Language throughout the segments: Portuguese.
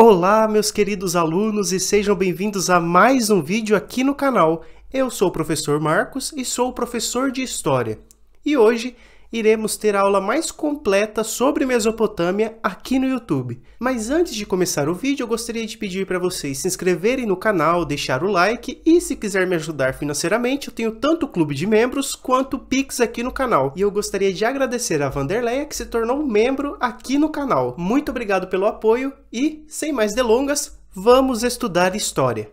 Olá, meus queridos alunos, e sejam bem-vindos a mais um vídeo aqui no canal. Eu sou o professor Marcos e sou o professor de História. E hoje iremos ter a aula mais completa sobre Mesopotâmia aqui no YouTube. Mas antes de começar o vídeo, eu gostaria de pedir para vocês se inscreverem no canal, deixar o like e se quiser me ajudar financeiramente, eu tenho tanto o clube de membros quanto o Pix aqui no canal. E eu gostaria de agradecer a Vanderleia que se tornou um membro aqui no canal. Muito obrigado pelo apoio e, sem mais delongas, vamos estudar História.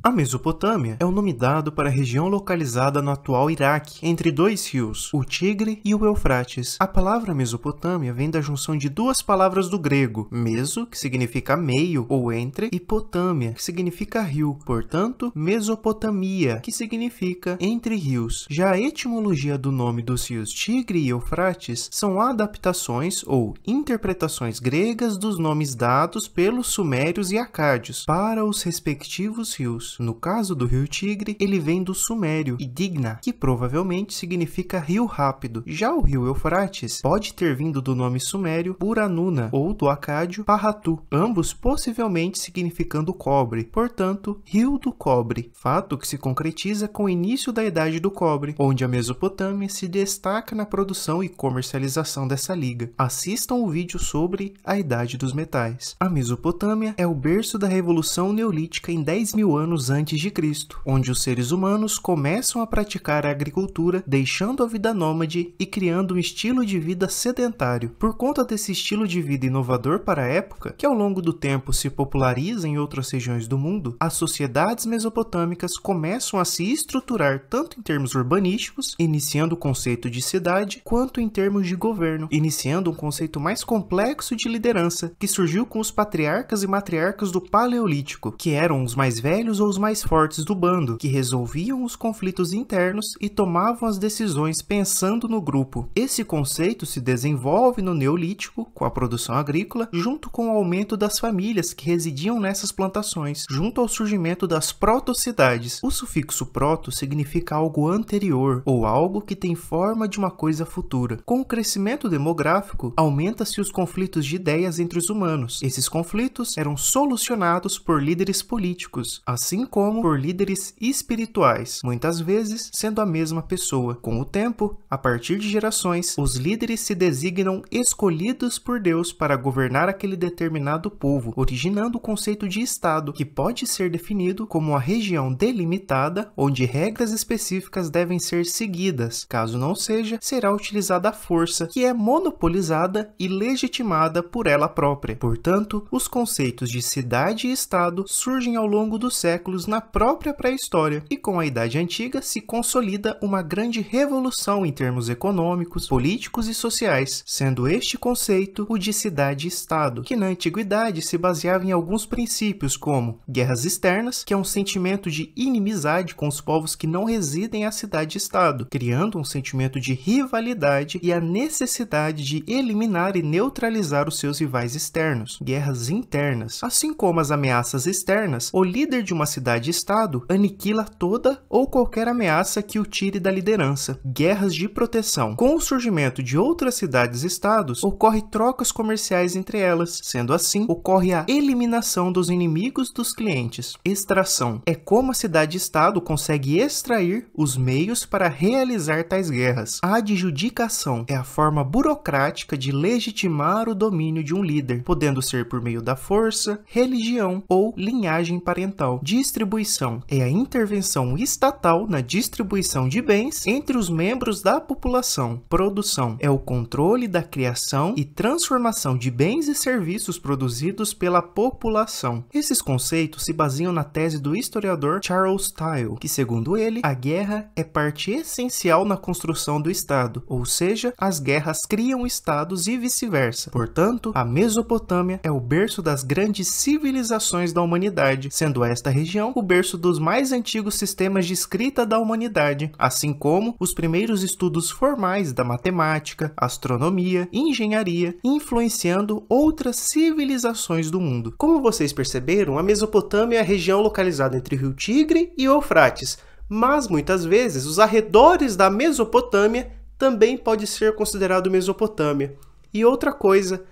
A Mesopotâmia é o nome dado para a região localizada no atual Iraque, entre dois rios, o Tigre e o Eufrates. A palavra Mesopotâmia vem da junção de duas palavras do grego, meso, que significa meio ou entre, e potâmia, que significa rio. Portanto, Mesopotamia, que significa entre rios. Já a etimologia do nome dos rios Tigre e Eufrates são adaptações ou interpretações gregas dos nomes dados pelos sumérios e acádios para os respectivos rios. No caso do rio Tigre, ele vem do sumério Idigna, que provavelmente significa rio rápido. Já o rio Eufrates pode ter vindo do nome sumério Uranuna ou do acádio Parratu, ambos possivelmente significando cobre, portanto, rio do cobre, fato que se concretiza com o início da Idade do Cobre, onde a Mesopotâmia se destaca na produção e comercialização dessa liga. Assistam o vídeo sobre a Idade dos Metais. A Mesopotâmia é o berço da Revolução Neolítica em 10.000 anos antes de Cristo, onde os seres humanos começam a praticar a agricultura, deixando a vida nômade e criando um estilo de vida sedentário. Por conta desse estilo de vida inovador para a época, que ao longo do tempo se populariza em outras regiões do mundo, as sociedades mesopotâmicas começam a se estruturar tanto em termos urbanísticos, iniciando o conceito de cidade, quanto em termos de governo, iniciando um conceito mais complexo de liderança, que surgiu com os patriarcas e matriarcas do Paleolítico, que eram os mais velhos ou os mais fortes do bando, que resolviam os conflitos internos e tomavam as decisões pensando no grupo. Esse conceito se desenvolve no Neolítico, com a produção agrícola, junto com o aumento das famílias que residiam nessas plantações, junto ao surgimento das protocidades. O sufixo proto significa algo anterior, ou algo que tem forma de uma coisa futura. Com o crescimento demográfico, aumenta-se os conflitos de ideias entre os humanos. Esses conflitos eram solucionados por líderes políticos, assim como por líderes espirituais, muitas vezes sendo a mesma pessoa. Com o tempo, a partir de gerações, os líderes se designam escolhidos por Deus para governar aquele determinado povo, originando o conceito de Estado, que pode ser definido como a região delimitada onde regras específicas devem ser seguidas. Caso não seja, será utilizada a força, que é monopolizada e legitimada por ela própria. Portanto, os conceitos de cidade e Estado surgem ao longo dos séculos na própria pré-história, e com a Idade Antiga se consolida uma grande revolução em termos econômicos, políticos e sociais, sendo este conceito o de cidade-estado, que na Antiguidade se baseava em alguns princípios como guerras externas, que é um sentimento de inimizade com os povos que não residem à cidade-estado, criando um sentimento de rivalidade e a necessidade de eliminar e neutralizar os seus rivais externos, guerras internas, assim como as ameaças externas. O líder de uma cidade-estado aniquila toda ou qualquer ameaça que o tire da liderança. Guerras de proteção. Com o surgimento de outras cidades-estados, ocorre trocas comerciais entre elas. Sendo assim, ocorre a eliminação dos inimigos dos clientes. Extração. É como a cidade-estado consegue extrair os meios para realizar tais guerras. Adjudicação é a forma burocrática de legitimar o domínio de um líder, podendo ser por meio da força, religião ou linhagem parental. Distribuição é a intervenção estatal na distribuição de bens entre os membros da população. Produção é o controle da criação e transformação de bens e serviços produzidos pela população. Esses conceitos se baseiam na tese do historiador Charles Tyle, que, segundo ele, a guerra é parte essencial na construção do Estado, ou seja, as guerras criam estados e vice-versa. Portanto, a Mesopotâmia é o berço das grandes civilizações da humanidade, sendo esta região o berço dos mais antigos sistemas de escrita da humanidade, assim como os primeiros estudos formais da matemática, astronomia e engenharia, influenciando outras civilizações do mundo. Como vocês perceberam, a Mesopotâmia é a região localizada entre o rio Tigre e o Eufrates, mas muitas vezes os arredores da Mesopotâmia também pode ser considerado Mesopotâmia. E outra coisa,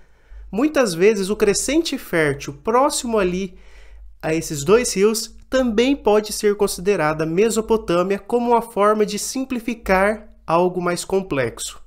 muitas vezes o crescente fértil próximo ali a esses dois rios também pode ser considerada Mesopotâmia como uma forma de simplificar algo mais complexo.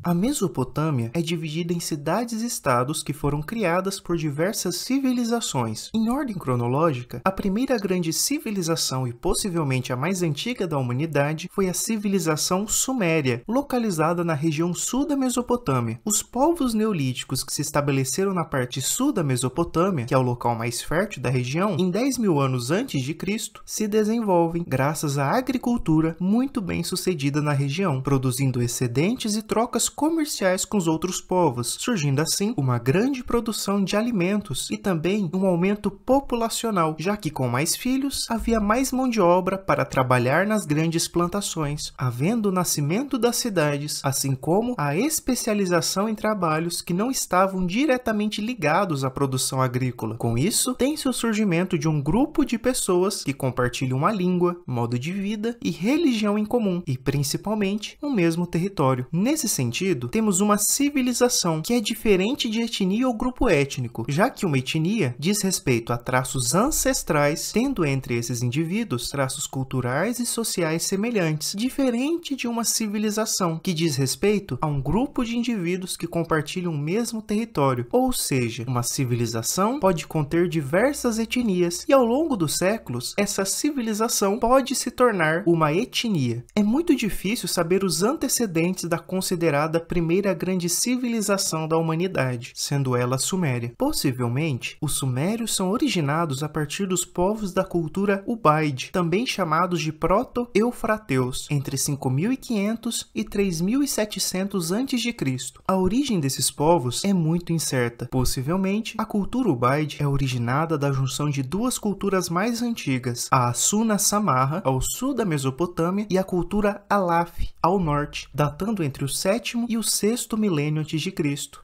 A Mesopotâmia é dividida em cidades e estados que foram criadas por diversas civilizações. Em ordem cronológica, a primeira grande civilização e possivelmente a mais antiga da humanidade foi a civilização suméria, localizada na região sul da Mesopotâmia. Os povos neolíticos que se estabeleceram na parte sul da Mesopotâmia, que é o local mais fértil da região, em 10.000 anos antes de Cristo, se desenvolvem graças à agricultura muito bem sucedida na região, produzindo excedentes e trocas comerciais com os outros povos, surgindo assim uma grande produção de alimentos e também um aumento populacional, já que com mais filhos havia mais mão de obra para trabalhar nas grandes plantações, havendo o nascimento das cidades, assim como a especialização em trabalhos que não estavam diretamente ligados à produção agrícola. Com isso, tem-se o surgimento de um grupo de pessoas que compartilham uma língua, modo de vida e religião em comum, e principalmente um mesmo território. Nesse sentido, temos uma civilização que é diferente de etnia ou grupo étnico, já que uma etnia diz respeito a traços ancestrais, tendo entre esses indivíduos traços culturais e sociais semelhantes, diferente de uma civilização, que diz respeito a um grupo de indivíduos que compartilham o mesmo território, ou seja, uma civilização pode conter diversas etnias e ao longo dos séculos, essa civilização pode se tornar uma etnia. É muito difícil saber os antecedentes da considerada primeira grande civilização da humanidade, sendo ela a Suméria. Possivelmente, os sumérios são originados a partir dos povos da cultura Ubaide, também chamados de proto-eufrateus, entre 5.500 e 3.700 a.C. A origem desses povos é muito incerta. Possivelmente, a cultura Ubaide é originada da junção de duas culturas mais antigas, a Assuna-Samarra, ao sul da Mesopotâmia, e a cultura Alaf, ao norte, datando entre o 7º e o 6º milênio a.C.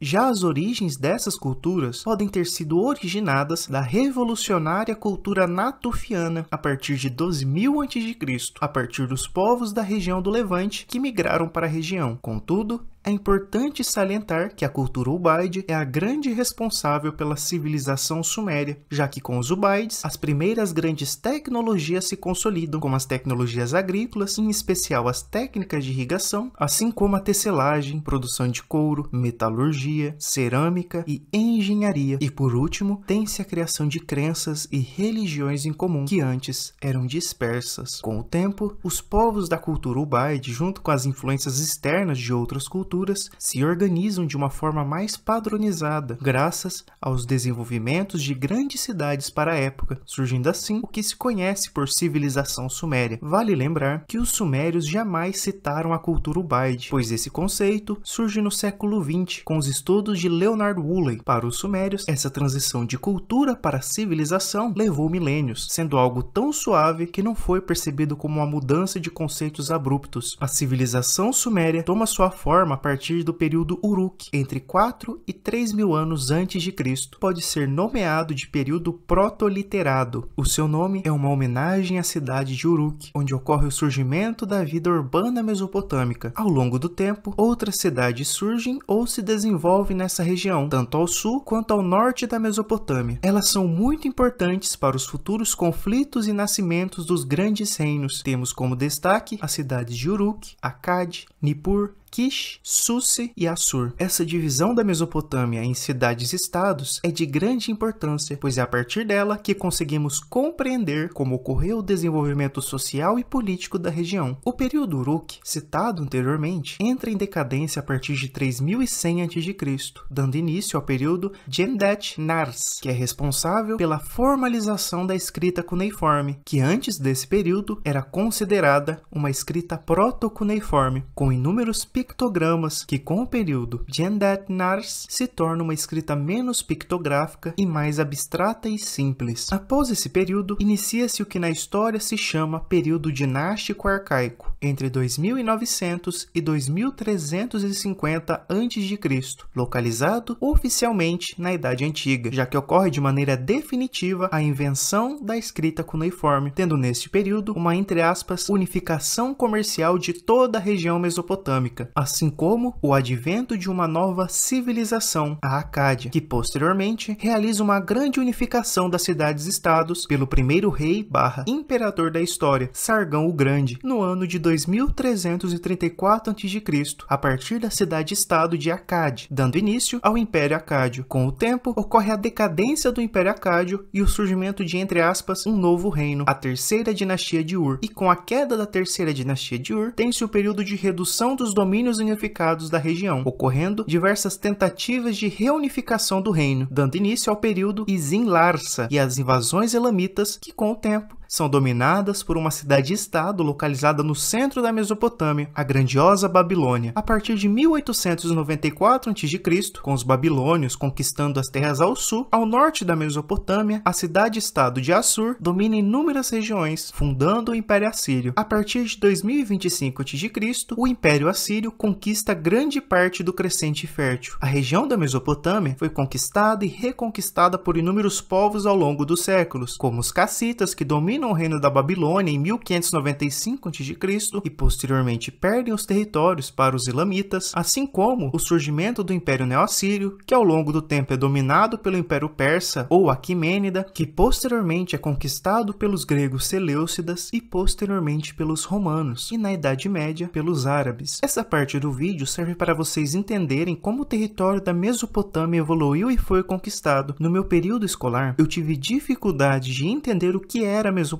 Já as origens dessas culturas podem ter sido originadas da revolucionária cultura natufiana a partir de 12.000 a.C., a partir dos povos da região do Levante que migraram para a região. Contudo, é importante salientar que a cultura Ubaide é a grande responsável pela civilização suméria, já que com os Ubaides, as primeiras grandes tecnologias se consolidam, como as tecnologias agrícolas, em especial as técnicas de irrigação, assim como a tecelagem, produção de couro, metalurgia, cerâmica e engenharia. E por último, tem-se a criação de crenças e religiões em comum, que antes eram dispersas. Com o tempo, os povos da cultura Ubaide, junto com as influências externas de outras culturas, se organizam de uma forma mais padronizada, graças aos desenvolvimentos de grandes cidades para a época, surgindo assim o que se conhece por civilização suméria. Vale lembrar que os sumérios jamais citaram a cultura Ubaide, pois esse conceito surge no século XX, com os estudos de Leonard Woolley. Para os sumérios, essa transição de cultura para civilização levou milênios, sendo algo tão suave que não foi percebido como uma mudança de conceitos abruptos. A civilização suméria toma sua forma a partir do período Uruk, entre 4 e 3.000 anos antes de Cristo. Pode ser nomeado de período protoliterado. O seu nome é uma homenagem à cidade de Uruk, onde ocorre o surgimento da vida urbana mesopotâmica. Ao longo do tempo, outras cidades surgem ou se desenvolvem nessa região, tanto ao sul quanto ao norte da Mesopotâmia. Elas são muito importantes para os futuros conflitos e nascimentos dos grandes reinos. Temos como destaque as cidades de Uruk, Akkad, Nippur, Kish, Susi e Assur. Essa divisão da Mesopotâmia em cidades-estados é de grande importância, pois é a partir dela que conseguimos compreender como ocorreu o desenvolvimento social e político da região. O período Uruk, citado anteriormente, entra em decadência a partir de 3.100 a.C., dando início ao período Jemdet Nars, que é responsável pela formalização da escrita cuneiforme, que antes desse período era considerada uma escrita proto-cuneiforme, com inúmeros pictogramas, que com o período Gendatnars se torna uma escrita menos pictográfica e mais abstrata e simples. Após esse período, inicia-se o que na história se chama período dinástico arcaico, entre 2900 e 2350 a.C., localizado oficialmente na Idade Antiga, já que ocorre de maneira definitiva a invenção da escrita cuneiforme, tendo neste período uma, entre aspas, unificação comercial de toda a região mesopotâmica, assim como o advento de uma nova civilização, a Acádia, que posteriormente realiza uma grande unificação das cidades-estados pelo primeiro rei/imperador da história, Sargão o Grande, no ano de 2334 a.C., a partir da cidade-estado de Acádia, dando início ao Império Acádio. Com o tempo, ocorre a decadência do Império Acádio e o surgimento de, entre aspas, um novo reino, a terceira dinastia de Ur. E com a queda da terceira dinastia de Ur, tem-se o período de redução dos domínios unificados da região, ocorrendo diversas tentativas de reunificação do reino, dando início ao período Isin-Larsa e às invasões elamitas, que com o tempo são dominadas por uma cidade-estado localizada no centro da Mesopotâmia, a grandiosa Babilônia. A partir de 1894 a.C., com os babilônios conquistando as terras ao sul, ao norte da Mesopotâmia, a cidade-estado de Assur domina inúmeras regiões, fundando o Império Assírio. A partir de 2025 a.C., o Império Assírio conquista grande parte do Crescente Fértil. A região da Mesopotâmia foi conquistada e reconquistada por inúmeros povos ao longo dos séculos, como os cassitas, que dominam o reino da Babilônia em 1595 a.C. e posteriormente perdem os territórios para os elamitas, assim como o surgimento do Império Neo-Assírio, que ao longo do tempo é dominado pelo Império Persa ou Aquimênida, que posteriormente é conquistado pelos gregos seleucidas e posteriormente pelos romanos, e na Idade Média pelos árabes. Essa parte do vídeo serve para vocês entenderem como o território da Mesopotâmia evoluiu e foi conquistado. No meu período escolar, eu tive dificuldade de entender o que era a Mesopotâmia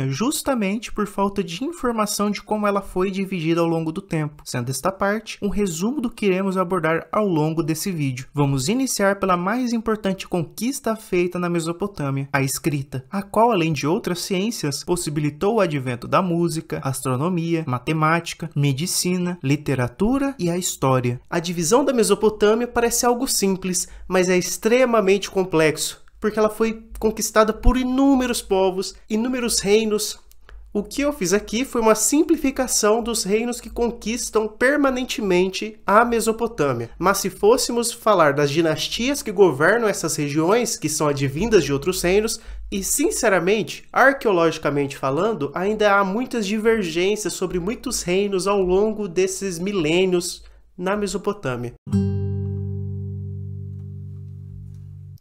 justamente por falta de informação de como ela foi dividida ao longo do tempo, sendo esta parte um resumo do que iremos abordar ao longo desse vídeo. Vamos iniciar pela mais importante conquista feita na Mesopotâmia, a escrita, a qual, além de outras ciências, possibilitou o advento da música, astronomia, matemática, medicina, literatura e a história. A divisão da Mesopotâmia parece algo simples, mas é extremamente complexo, porque ela foi conquistada por inúmeros povos, inúmeros reinos. O que eu fiz aqui foi uma simplificação dos reinos que conquistam permanentemente a Mesopotâmia. Mas se fôssemos falar das dinastias que governam essas regiões, que são advindas de outros reinos, e sinceramente, arqueologicamente falando, ainda há muitas divergências sobre muitos reinos ao longo desses milênios na Mesopotâmia.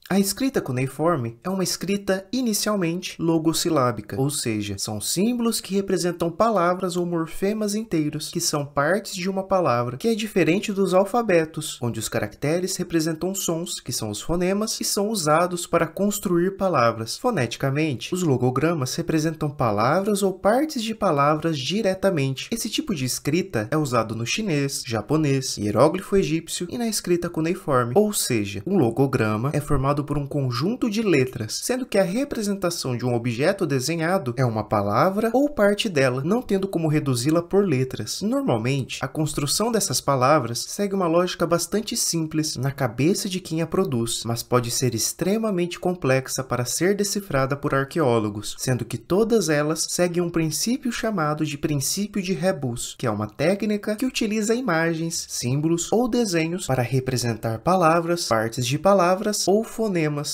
A escrita cuneiforme é uma escrita inicialmente logosilábica, ou seja, são símbolos que representam palavras ou morfemas inteiros, que são partes de uma palavra, que é diferente dos alfabetos, onde os caracteres representam sons, que são os fonemas, e são usados para construir palavras. Foneticamente, os logogramas representam palavras ou partes de palavras diretamente. Esse tipo de escrita é usado no chinês, japonês, hieróglifo egípcio e na escrita cuneiforme, ou seja, um logograma é formado por um conjunto de letras, sendo que a representação de um objeto desenhado é uma palavra ou parte dela, não tendo como reduzi-la por letras. Normalmente, a construção dessas palavras segue uma lógica bastante simples na cabeça de quem a produz, mas pode ser extremamente complexa para ser decifrada por arqueólogos, sendo que todas elas seguem um princípio chamado de princípio de rebus, que é uma técnica que utiliza imagens, símbolos ou desenhos para representar palavras, partes de palavras ou fonemas,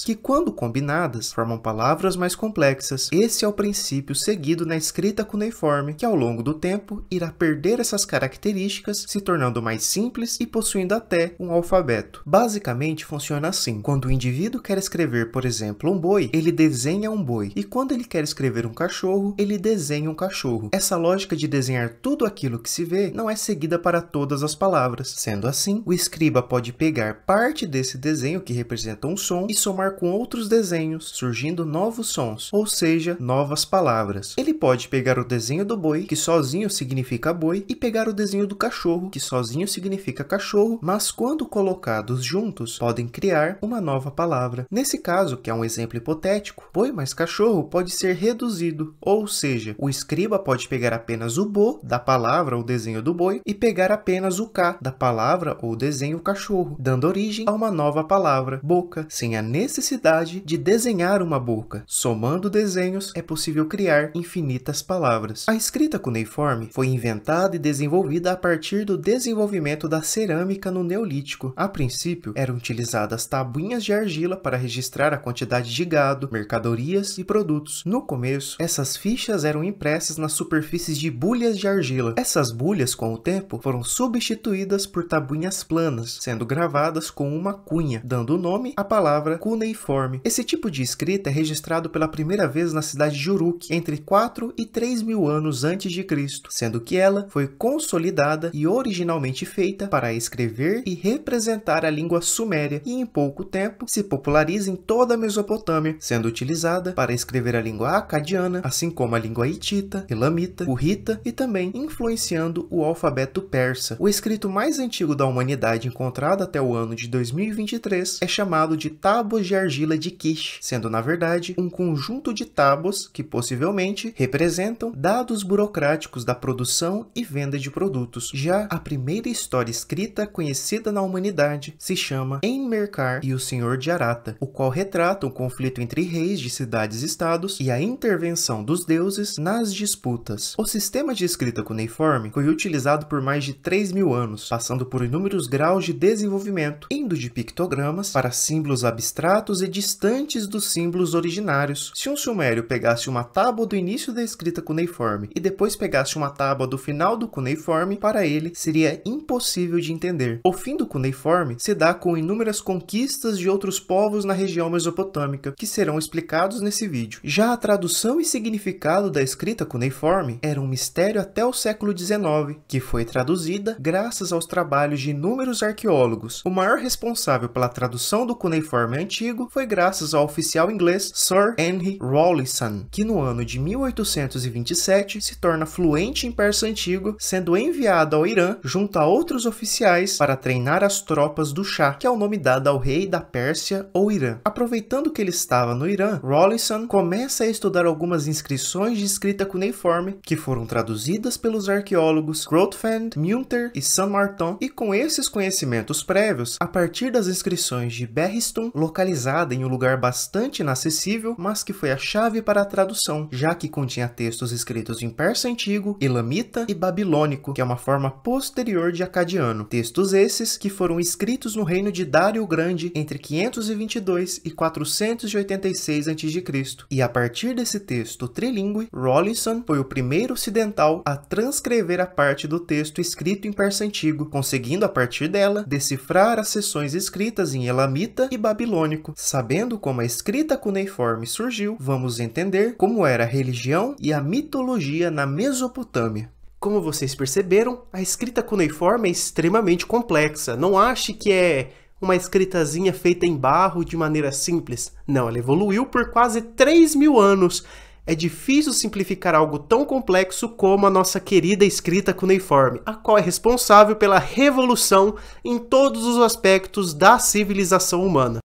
que quando combinadas formam palavras mais complexas. Esse é o princípio seguido na escrita cuneiforme, que ao longo do tempo irá perder essas características, se tornando mais simples e possuindo até um alfabeto. Basicamente funciona assim: quando o indivíduo quer escrever, por exemplo, um boi, ele desenha um boi, e quando ele quer escrever um cachorro, ele desenha um cachorro. Essa lógica de desenhar tudo aquilo que se vê não é seguida para todas as palavras. Sendo assim, o escriba pode pegar parte desse desenho que representa um som som e somar com outros desenhos, surgindo novos sons, ou seja, novas palavras. Ele pode pegar o desenho do boi, que sozinho significa boi, e pegar o desenho do cachorro, que sozinho significa cachorro, mas quando colocados juntos, podem criar uma nova palavra. Nesse caso, que é um exemplo hipotético, boi mais cachorro pode ser reduzido, ou seja, o escriba pode pegar apenas o bo da palavra ou desenho do boi e pegar apenas o k da palavra ou desenho cachorro, dando origem a uma nova palavra, boca, sem a necessidade de desenhar uma boca. Somando desenhos, é possível criar infinitas palavras. A escrita cuneiforme foi inventada e desenvolvida a partir do desenvolvimento da cerâmica no Neolítico. A princípio, eram utilizadas tabuinhas de argila para registrar a quantidade de gado, mercadorias e produtos. No começo, essas fichas eram impressas nas superfícies de bulhas de argila. Essas bulhas, com o tempo, foram substituídas por tabuinhas planas, sendo gravadas com uma cunha, dando o nome à palavra cuneiforme. Esse tipo de escrita é registrado pela primeira vez na cidade de Uruk, entre 4 e 3 mil anos antes de Cristo, sendo que ela foi consolidada e originalmente feita para escrever e representar a língua suméria e em pouco tempo se populariza em toda a Mesopotâmia, sendo utilizada para escrever a língua acadiana, assim como a língua hitita, elamita, hurrita e também influenciando o alfabeto persa. O escrito mais antigo da humanidade encontrado até o ano de 2023 é chamado de Tábuas de Argila de Kish, sendo na verdade um conjunto de tábuas que possivelmente representam dados burocráticos da produção e venda de produtos. Já a primeira história escrita conhecida na humanidade se chama Enmerkar e o Senhor de Arata, o qual retrata o conflito entre reis de cidades-estados e a intervenção dos deuses nas disputas. O sistema de escrita cuneiforme foi utilizado por mais de 3 mil anos, passando por inúmeros graus de desenvolvimento, indo de pictogramas para símbolos abstratos e distantes dos símbolos originários. Se um sumério pegasse uma tábua do início da escrita cuneiforme e depois pegasse uma tábua do final do cuneiforme, para ele seria impossível de entender. O fim do cuneiforme se dá com inúmeras conquistas de outros povos na região mesopotâmica, que serão explicados nesse vídeo. Já a tradução e significado da escrita cuneiforme era um mistério até o século XIX, que foi traduzida graças aos trabalhos de inúmeros arqueólogos. O maior responsável pela tradução do cuneiforme antigo foi graças ao oficial inglês Sir Henry Rawlinson, que no ano de 1827 se torna fluente em persa antigo, sendo enviado ao Irã junto a outros oficiais para treinar as tropas do Shah, que é o nome dado ao rei da Pérsia ou Irã. Aproveitando que ele estava no Irã, Rawlinson começa a estudar algumas inscrições de escrita cuneiforme que foram traduzidas pelos arqueólogos Grotefend, Münter e Saint-Martin, e com esses conhecimentos prévios, a partir das inscrições de Behistun, localizada em um lugar bastante inacessível, mas que foi a chave para a tradução, já que continha textos escritos em persa antigo, elamita e babilônico, que é uma forma posterior de acadiano. Textos esses que foram escritos no reino de Dário o Grande entre 522 e 486 a.C. E a partir desse texto trilingüe, Rawlinson foi o primeiro ocidental a transcrever a parte do texto escrito em persa antigo, conseguindo a partir dela decifrar as seções escritas em elamita e babilônico. Sabendo como a escrita cuneiforme surgiu, vamos entender como era a religião e a mitologia na Mesopotâmia. Como vocês perceberam, a escrita cuneiforme é extremamente complexa. Não ache que é uma escritazinha feita em barro de maneira simples. Não, ela evoluiu por quase 3 mil anos. É difícil simplificar algo tão complexo como a nossa querida escrita cuneiforme, a qual é responsável pela revolução em todos os aspectos da civilização humana.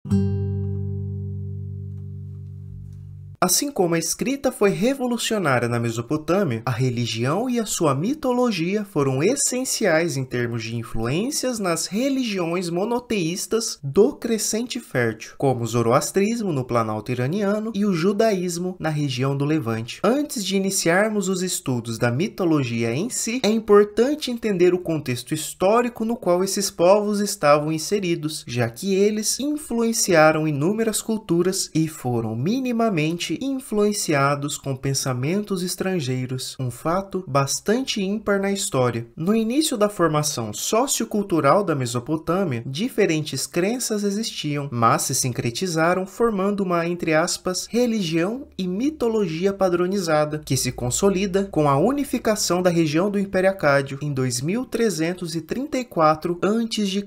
Assim como a escrita foi revolucionária na Mesopotâmia, a religião e a sua mitologia foram essenciais em termos de influências nas religiões monoteístas do Crescente Fértil, como o zoroastrismo no Planalto iraniano e o judaísmo na região do Levante. Antes de iniciarmos os estudos da mitologia em si, é importante entender o contexto histórico no qual esses povos estavam inseridos, já que eles influenciaram inúmeras culturas e foram minimamente fortemente influenciados com pensamentos estrangeiros, um fato bastante ímpar na história. No início da formação sociocultural da Mesopotâmia, diferentes crenças existiam, mas se sincretizaram formando uma, entre aspas, religião e mitologia padronizada, que se consolida com a unificação da região do Império Acádio em 2334 a.C.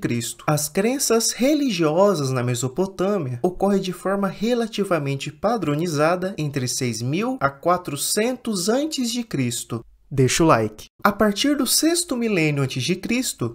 As crenças religiosas na Mesopotâmia ocorrem de forma relativamente padronizada entre 6.000 a 400 a.C. Deixa o like. A partir do 6º milênio a.C.,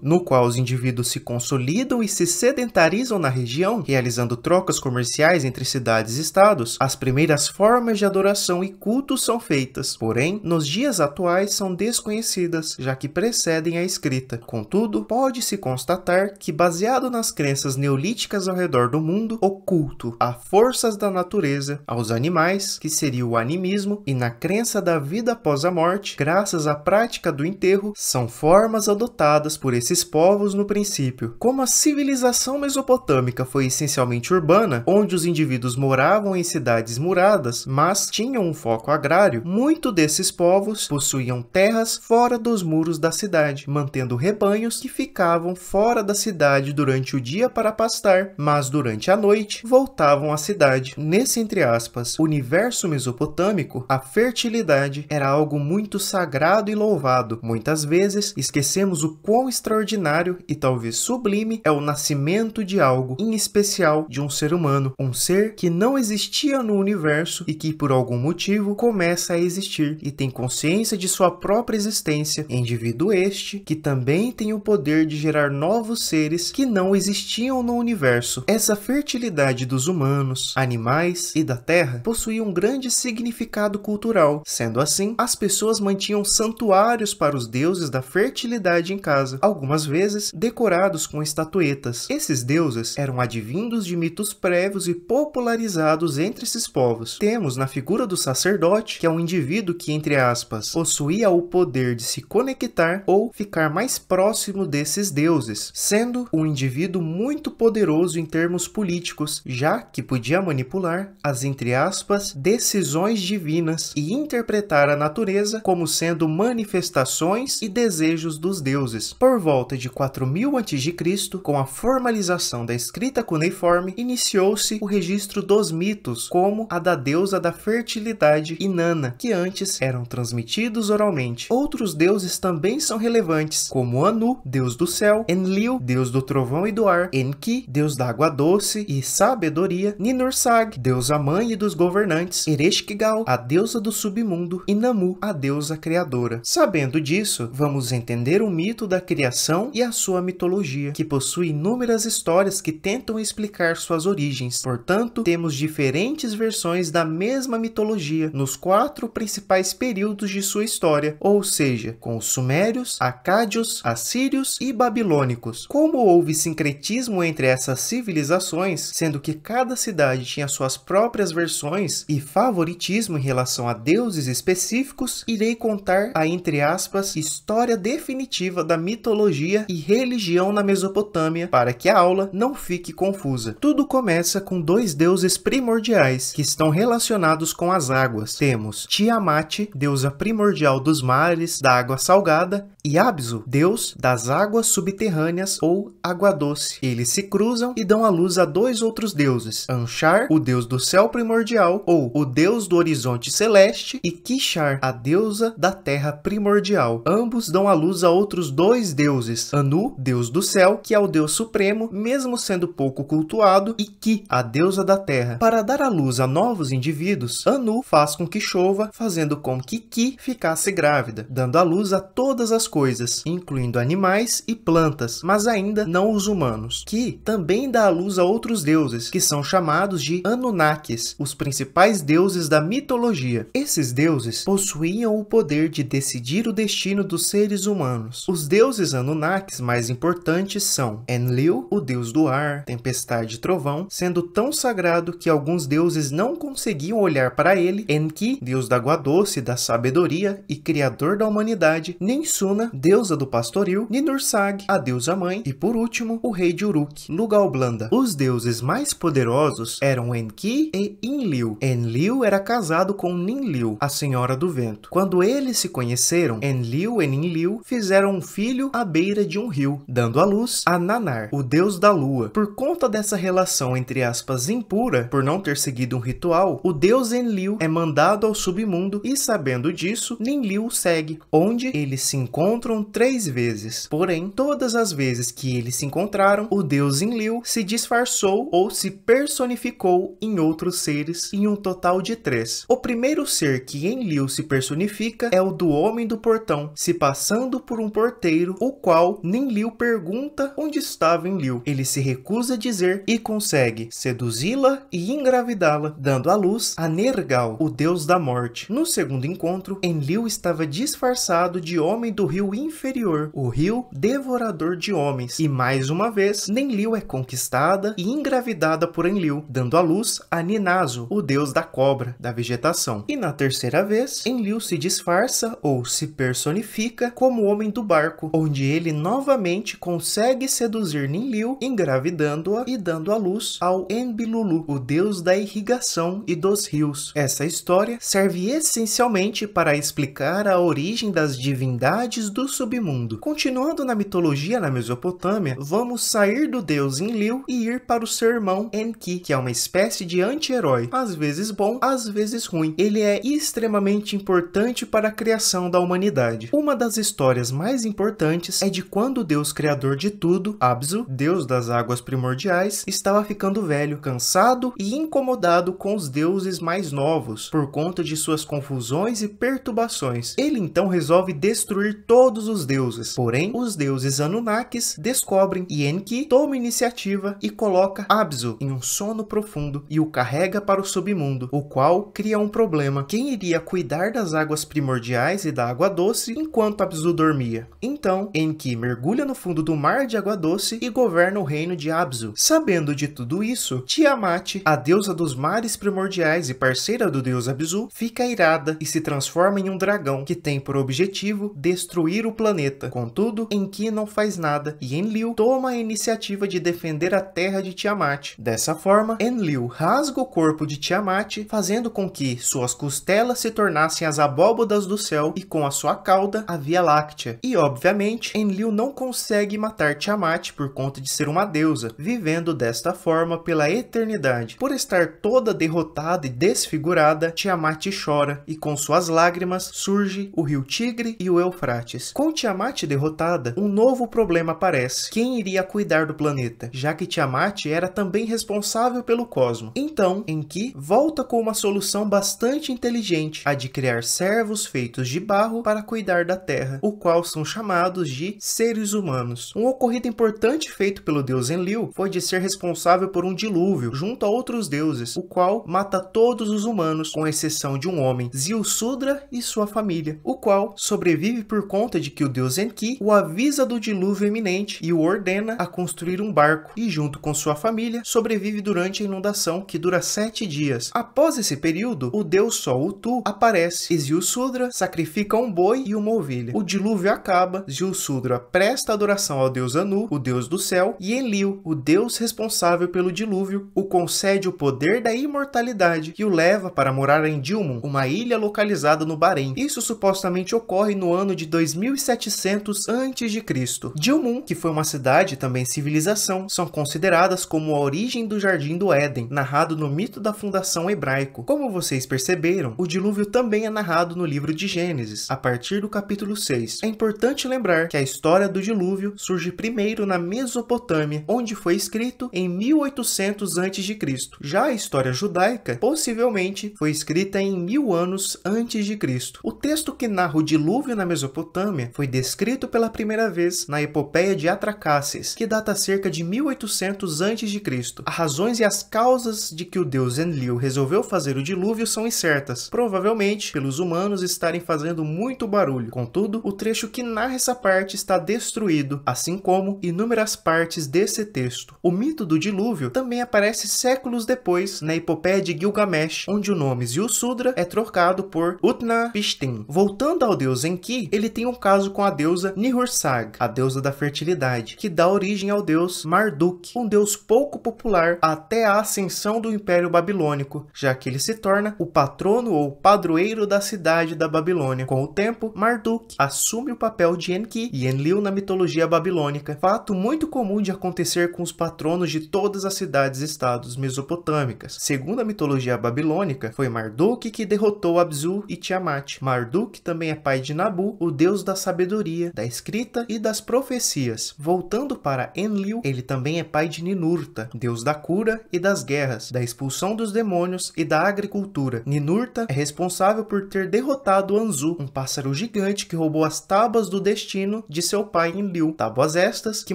no qual os indivíduos se consolidam e se sedentarizam na região, realizando trocas comerciais entre cidades e estados, as primeiras formas de adoração e culto são feitas. Porém, nos dias atuais são desconhecidas, já que precedem a escrita. Contudo, pode-se constatar que, baseado nas crenças neolíticas ao redor do mundo, o culto a forças da natureza, aos animais, que seria o animismo, e na crença da vida após a morte, graças à prática do enterro, são formas adotadas por esses povos no princípio. Como a civilização mesopotâmica foi essencialmente urbana, onde os indivíduos moravam em cidades muradas, mas tinham um foco agrário, muitos desses povos possuíam terras fora dos muros da cidade, mantendo rebanhos que ficavam fora da cidade durante o dia para pastar, mas durante a noite voltavam à cidade. Nesse, entre aspas, universo mesopotâmico, a fertilidade era algo muito sagrado e louvado. Muitas vezes esquecemos o quão extraordinário e talvez sublime é o nascimento de algo, em especial de um ser humano, um ser que não existia no universo e que por algum motivo começa a existir e tem consciência de sua própria existência, indivíduo este que também tem o poder de gerar novos seres que não existiam no universo. Essa fertilidade dos humanos, animais e da terra possuía um grande significado cultural. Sendo assim, as pessoas mantinham santuários para os deuses da fertilidade em casa, algumas vezes decorados com estatuetas. Esses deuses eram advindos de mitos prévios e popularizados entre esses povos. Temos na figura do sacerdote, que é um indivíduo que, entre aspas, possuía o poder de se conectar ou ficar mais próximo desses deuses, sendo um indivíduo muito poderoso em termos políticos, já que podia manipular as, entre aspas, decisões divinas e interpretar a natureza como sendo manifestações e desejos dos deuses. Por volta de 4000 a.C., com a formalização da escrita cuneiforme, iniciou-se o registro dos mitos, como a da deusa da fertilidade Inanna, que antes eram transmitidos oralmente. Outros deuses também são relevantes, como Anu, deus do céu, Enlil, deus do trovão e do ar, Enki, deus da água doce e sabedoria, Ninursag, deusa mãe e dos governantes, Ereshkigal, a deusa do submundo, e Namu, a deusa criadora. Sabendo disso, vamos entender o mito da criação e a sua mitologia, que possui inúmeras histórias que tentam explicar suas origens. Portanto, temos diferentes versões da mesma mitologia nos 4 principais períodos de sua história, ou seja, com os sumérios, acádios, assírios e babilônicos. Como houve sincretismo entre essas civilizações, sendo que cada cidade tinha suas próprias versões e favoritismo em relação a deuses específicos, irei contar a, entre aspas, história definitiva da mitologia e religião na Mesopotâmia para que a aula não fique confusa. Tudo começa com 2 deuses primordiais que estão relacionados com as águas. Temos Tiamat, deusa primordial dos mares, da água salgada, e Apsu, deus das águas subterrâneas ou água doce. Eles se cruzam e dão à luz a 2 outros deuses, Anshar, o deus do céu primordial ou o deus do horizonte celeste, e Kishar, a deusa da terra primordial. Ambos dão à luz a outros 2 deuses, Anu, deus do céu, que é o deus supremo, mesmo sendo pouco cultuado, e Ki, a deusa da terra. Para dar à luz a novos indivíduos, Anu faz com que chova, fazendo com que Ki ficasse grávida, dando à luz a todas as coisas, incluindo animais e plantas, mas ainda não os humanos. Ki também dá à luz a outros deuses, que são chamados de Anunnakis, os principais deuses da mitologia. Esses deuses possuíam o poder de decidir o destino dos seres humanos. Os deuses Anunnakis mais importantes são Enlil, o deus do ar, tempestade e trovão, sendo tão sagrado que alguns deuses não conseguiam olhar para ele, Enki, deus da água doce, da sabedoria e criador da humanidade, Ninsuna, deusa do pastoril, Ninursag, a deusa mãe e, por último, o rei de Uruk, Lugalblanda. Os deuses mais poderosos eram Enki e Enlil. Enlil era casado com Ninlil, a senhora do vento. Quando eles se conheceram, Enlil e Ninlil fizeram um filho à beira de um rio, dando à luz a Nanar, o deus da lua. Por conta dessa relação entre aspas impura, por não ter seguido um ritual, o deus Enlil é mandado ao submundo e, sabendo disso, Ninlil segue, onde eles se encontram 3 vezes. Porém, todas as vezes que eles se encontraram, o deus Enlil se disfarçou ou se personificou em outros seres, em um total de 3. O primeiro ser que Enlil se personifica é o do Homem do Portão, se passando por um porteiro, o qual Ninlil pergunta onde estava Enlil. Ele se recusa a dizer e consegue seduzi-la e engravidá-la, dando à luz a Nergal, o deus da morte. No segundo encontro, Enlil estava disfarçado de homem do rio inferior, o rio devorador de homens, e mais uma vez, Ninlil é conquistada e engravidada por Enlil, dando à luz a Ninazo, o deus da cobra, da vegetação. E na terceira vez, Enlil se disfarça ou se personifica como homem do barco, onde ele novamente consegue seduzir Ninlil, engravidando-a e dando à luz ao Enbilulu, o deus da irrigação e dos rios. Essa história serve essencialmente para explicar a origem das divindades do submundo. Continuando na mitologia na Mesopotâmia, vamos sair do deus Enlil e ir para o seu irmão Enki, que é uma espécie de anti-herói, às vezes bom, às vezes ruim. Ele é extremamente importante para a criação da humanidade. Uma das histórias mais importantes é de quando o deus criador de tudo, Abzu, deus das águas primordiais, estava ficando velho, cansado e incomodado com os deuses mais novos, por conta de suas confusões e perturbações. Ele então resolve destruir todos os deuses. Porém, os deuses Anunnakis descobrem e Enki toma iniciativa e coloca Abzu em um sono profundo e o carrega para o submundo, o qual cria um problema. Quem iria cuidar das águas primordiais e da água doce enquanto Abzu dormia? Então, Enki mergulha no fundo do mar de água doce e governa o reino de Abzu. Sabendo de tudo isso, Tiamat, a deusa dos mares primordiais e parceira do deus Abzu, fica irada e se transforma em um dragão que tem por objetivo destruir o planeta. Contudo, Enki não faz nada e Enlil toma a iniciativa de defender a terra de Tiamat. Dessa forma, Enlil rasga o corpo de Tiamat, fazendo com que suas costelas se tornassem as abóbodas do céu e com a sua cauda a Via Láctea. E obviamente, Enlil não consegue matar Tiamat por conta de ser uma deusa, vivendo desta forma pela eternidade. Por estar toda derrotada e desfigurada, Tiamat chora e com suas lágrimas surge o rio Tigre e o Eufrates. Com Tiamat derrotada, um novo problema aparece. Quem iria cuidar do planeta? Já que Tiamat era também responsável pelo cosmos. Então, Enki volta com uma solução bastante inteligente, a de criar servos feitos de barro para cuidar da terra, o qual são chamados de seres humanos. Um ocorrido importante feito pelo deus Enlil foi de ser responsável por um dilúvio junto a outros deuses, o qual mata todos os humanos, com exceção de um homem, Ziusudra e sua família, o qual sobrevive por conta de que o deus Enki o avisa do dilúvio iminente e o ordena a construir um barco, e junto com sua família sobrevive durante a inundação, que dura 7 dias. Após esse período, o deus Sol Utu aparece e Ziusudra sacrifica um boi e uma ovelha. O dilúvio acaba, Ziusudra presta adoração ao deus Anu, o deus do céu, e Enlil, o deus responsável pelo dilúvio, o concede o poder da imortalidade e o leva para morar em Dilmun, uma ilha localizada no Bahrein. Isso supostamente ocorre no ano de 2700 a.C. Dilmun, que foi uma cidade e também civilização, são consideradas como a origem do Jardim do Éden, narrado no mito da fundação hebraico. Como vocês perceberam, o dilúvio também é narrado no livro de Gênesis, a partir do capítulo 6. É importante lembrar que a história do dilúvio surge primeiro na Mesopotâmia, onde foi escrito em 1800 a.C. Já a história judaica possivelmente foi escrita em 1000 anos antes de Cristo. O texto que narra o dilúvio na Mesopotâmia foi descrito pela primeira vez na epopeia de Atracaces, que data cerca de 1800 a.C. As razões e as causas de que o deus Enlil resolveu fazer o dilúvio são incertas. Provavelmente, pelos humanos estarem estarem fazendo muito barulho. Contudo, o trecho que narra essa parte está destruído, assim como inúmeras partes desse texto. O mito do dilúvio também aparece séculos depois na epopeia de Gilgamesh, onde o nome Ziusudra é trocado por Utnapishtim. Voltando ao deus Enki, ele tem um caso com a deusa Nihursag, a deusa da fertilidade, que dá origem ao deus Marduk, um deus pouco popular até a ascensão do Império Babilônico, já que ele se torna o patrono ou padroeiro da cidade da Babilônia. Com o tempo, Marduk assume o papel de Enki e Enlil na mitologia babilônica, fato muito comum de acontecer com os patronos de todas as cidades-estados mesopotâmicas. Segundo a mitologia babilônica, foi Marduk que derrotou Abzu e Tiamat. Marduk também é pai de Nabu, o deus da sabedoria, da escrita e das profecias. Voltando para Enlil, ele também é pai de Ninurta, deus da cura e das guerras, da expulsão dos demônios e da agricultura. Ninurta é responsável por ter derrotado Anzu, um pássaro gigante que roubou as tábuas do destino de seu pai Enlil, tábuas estas que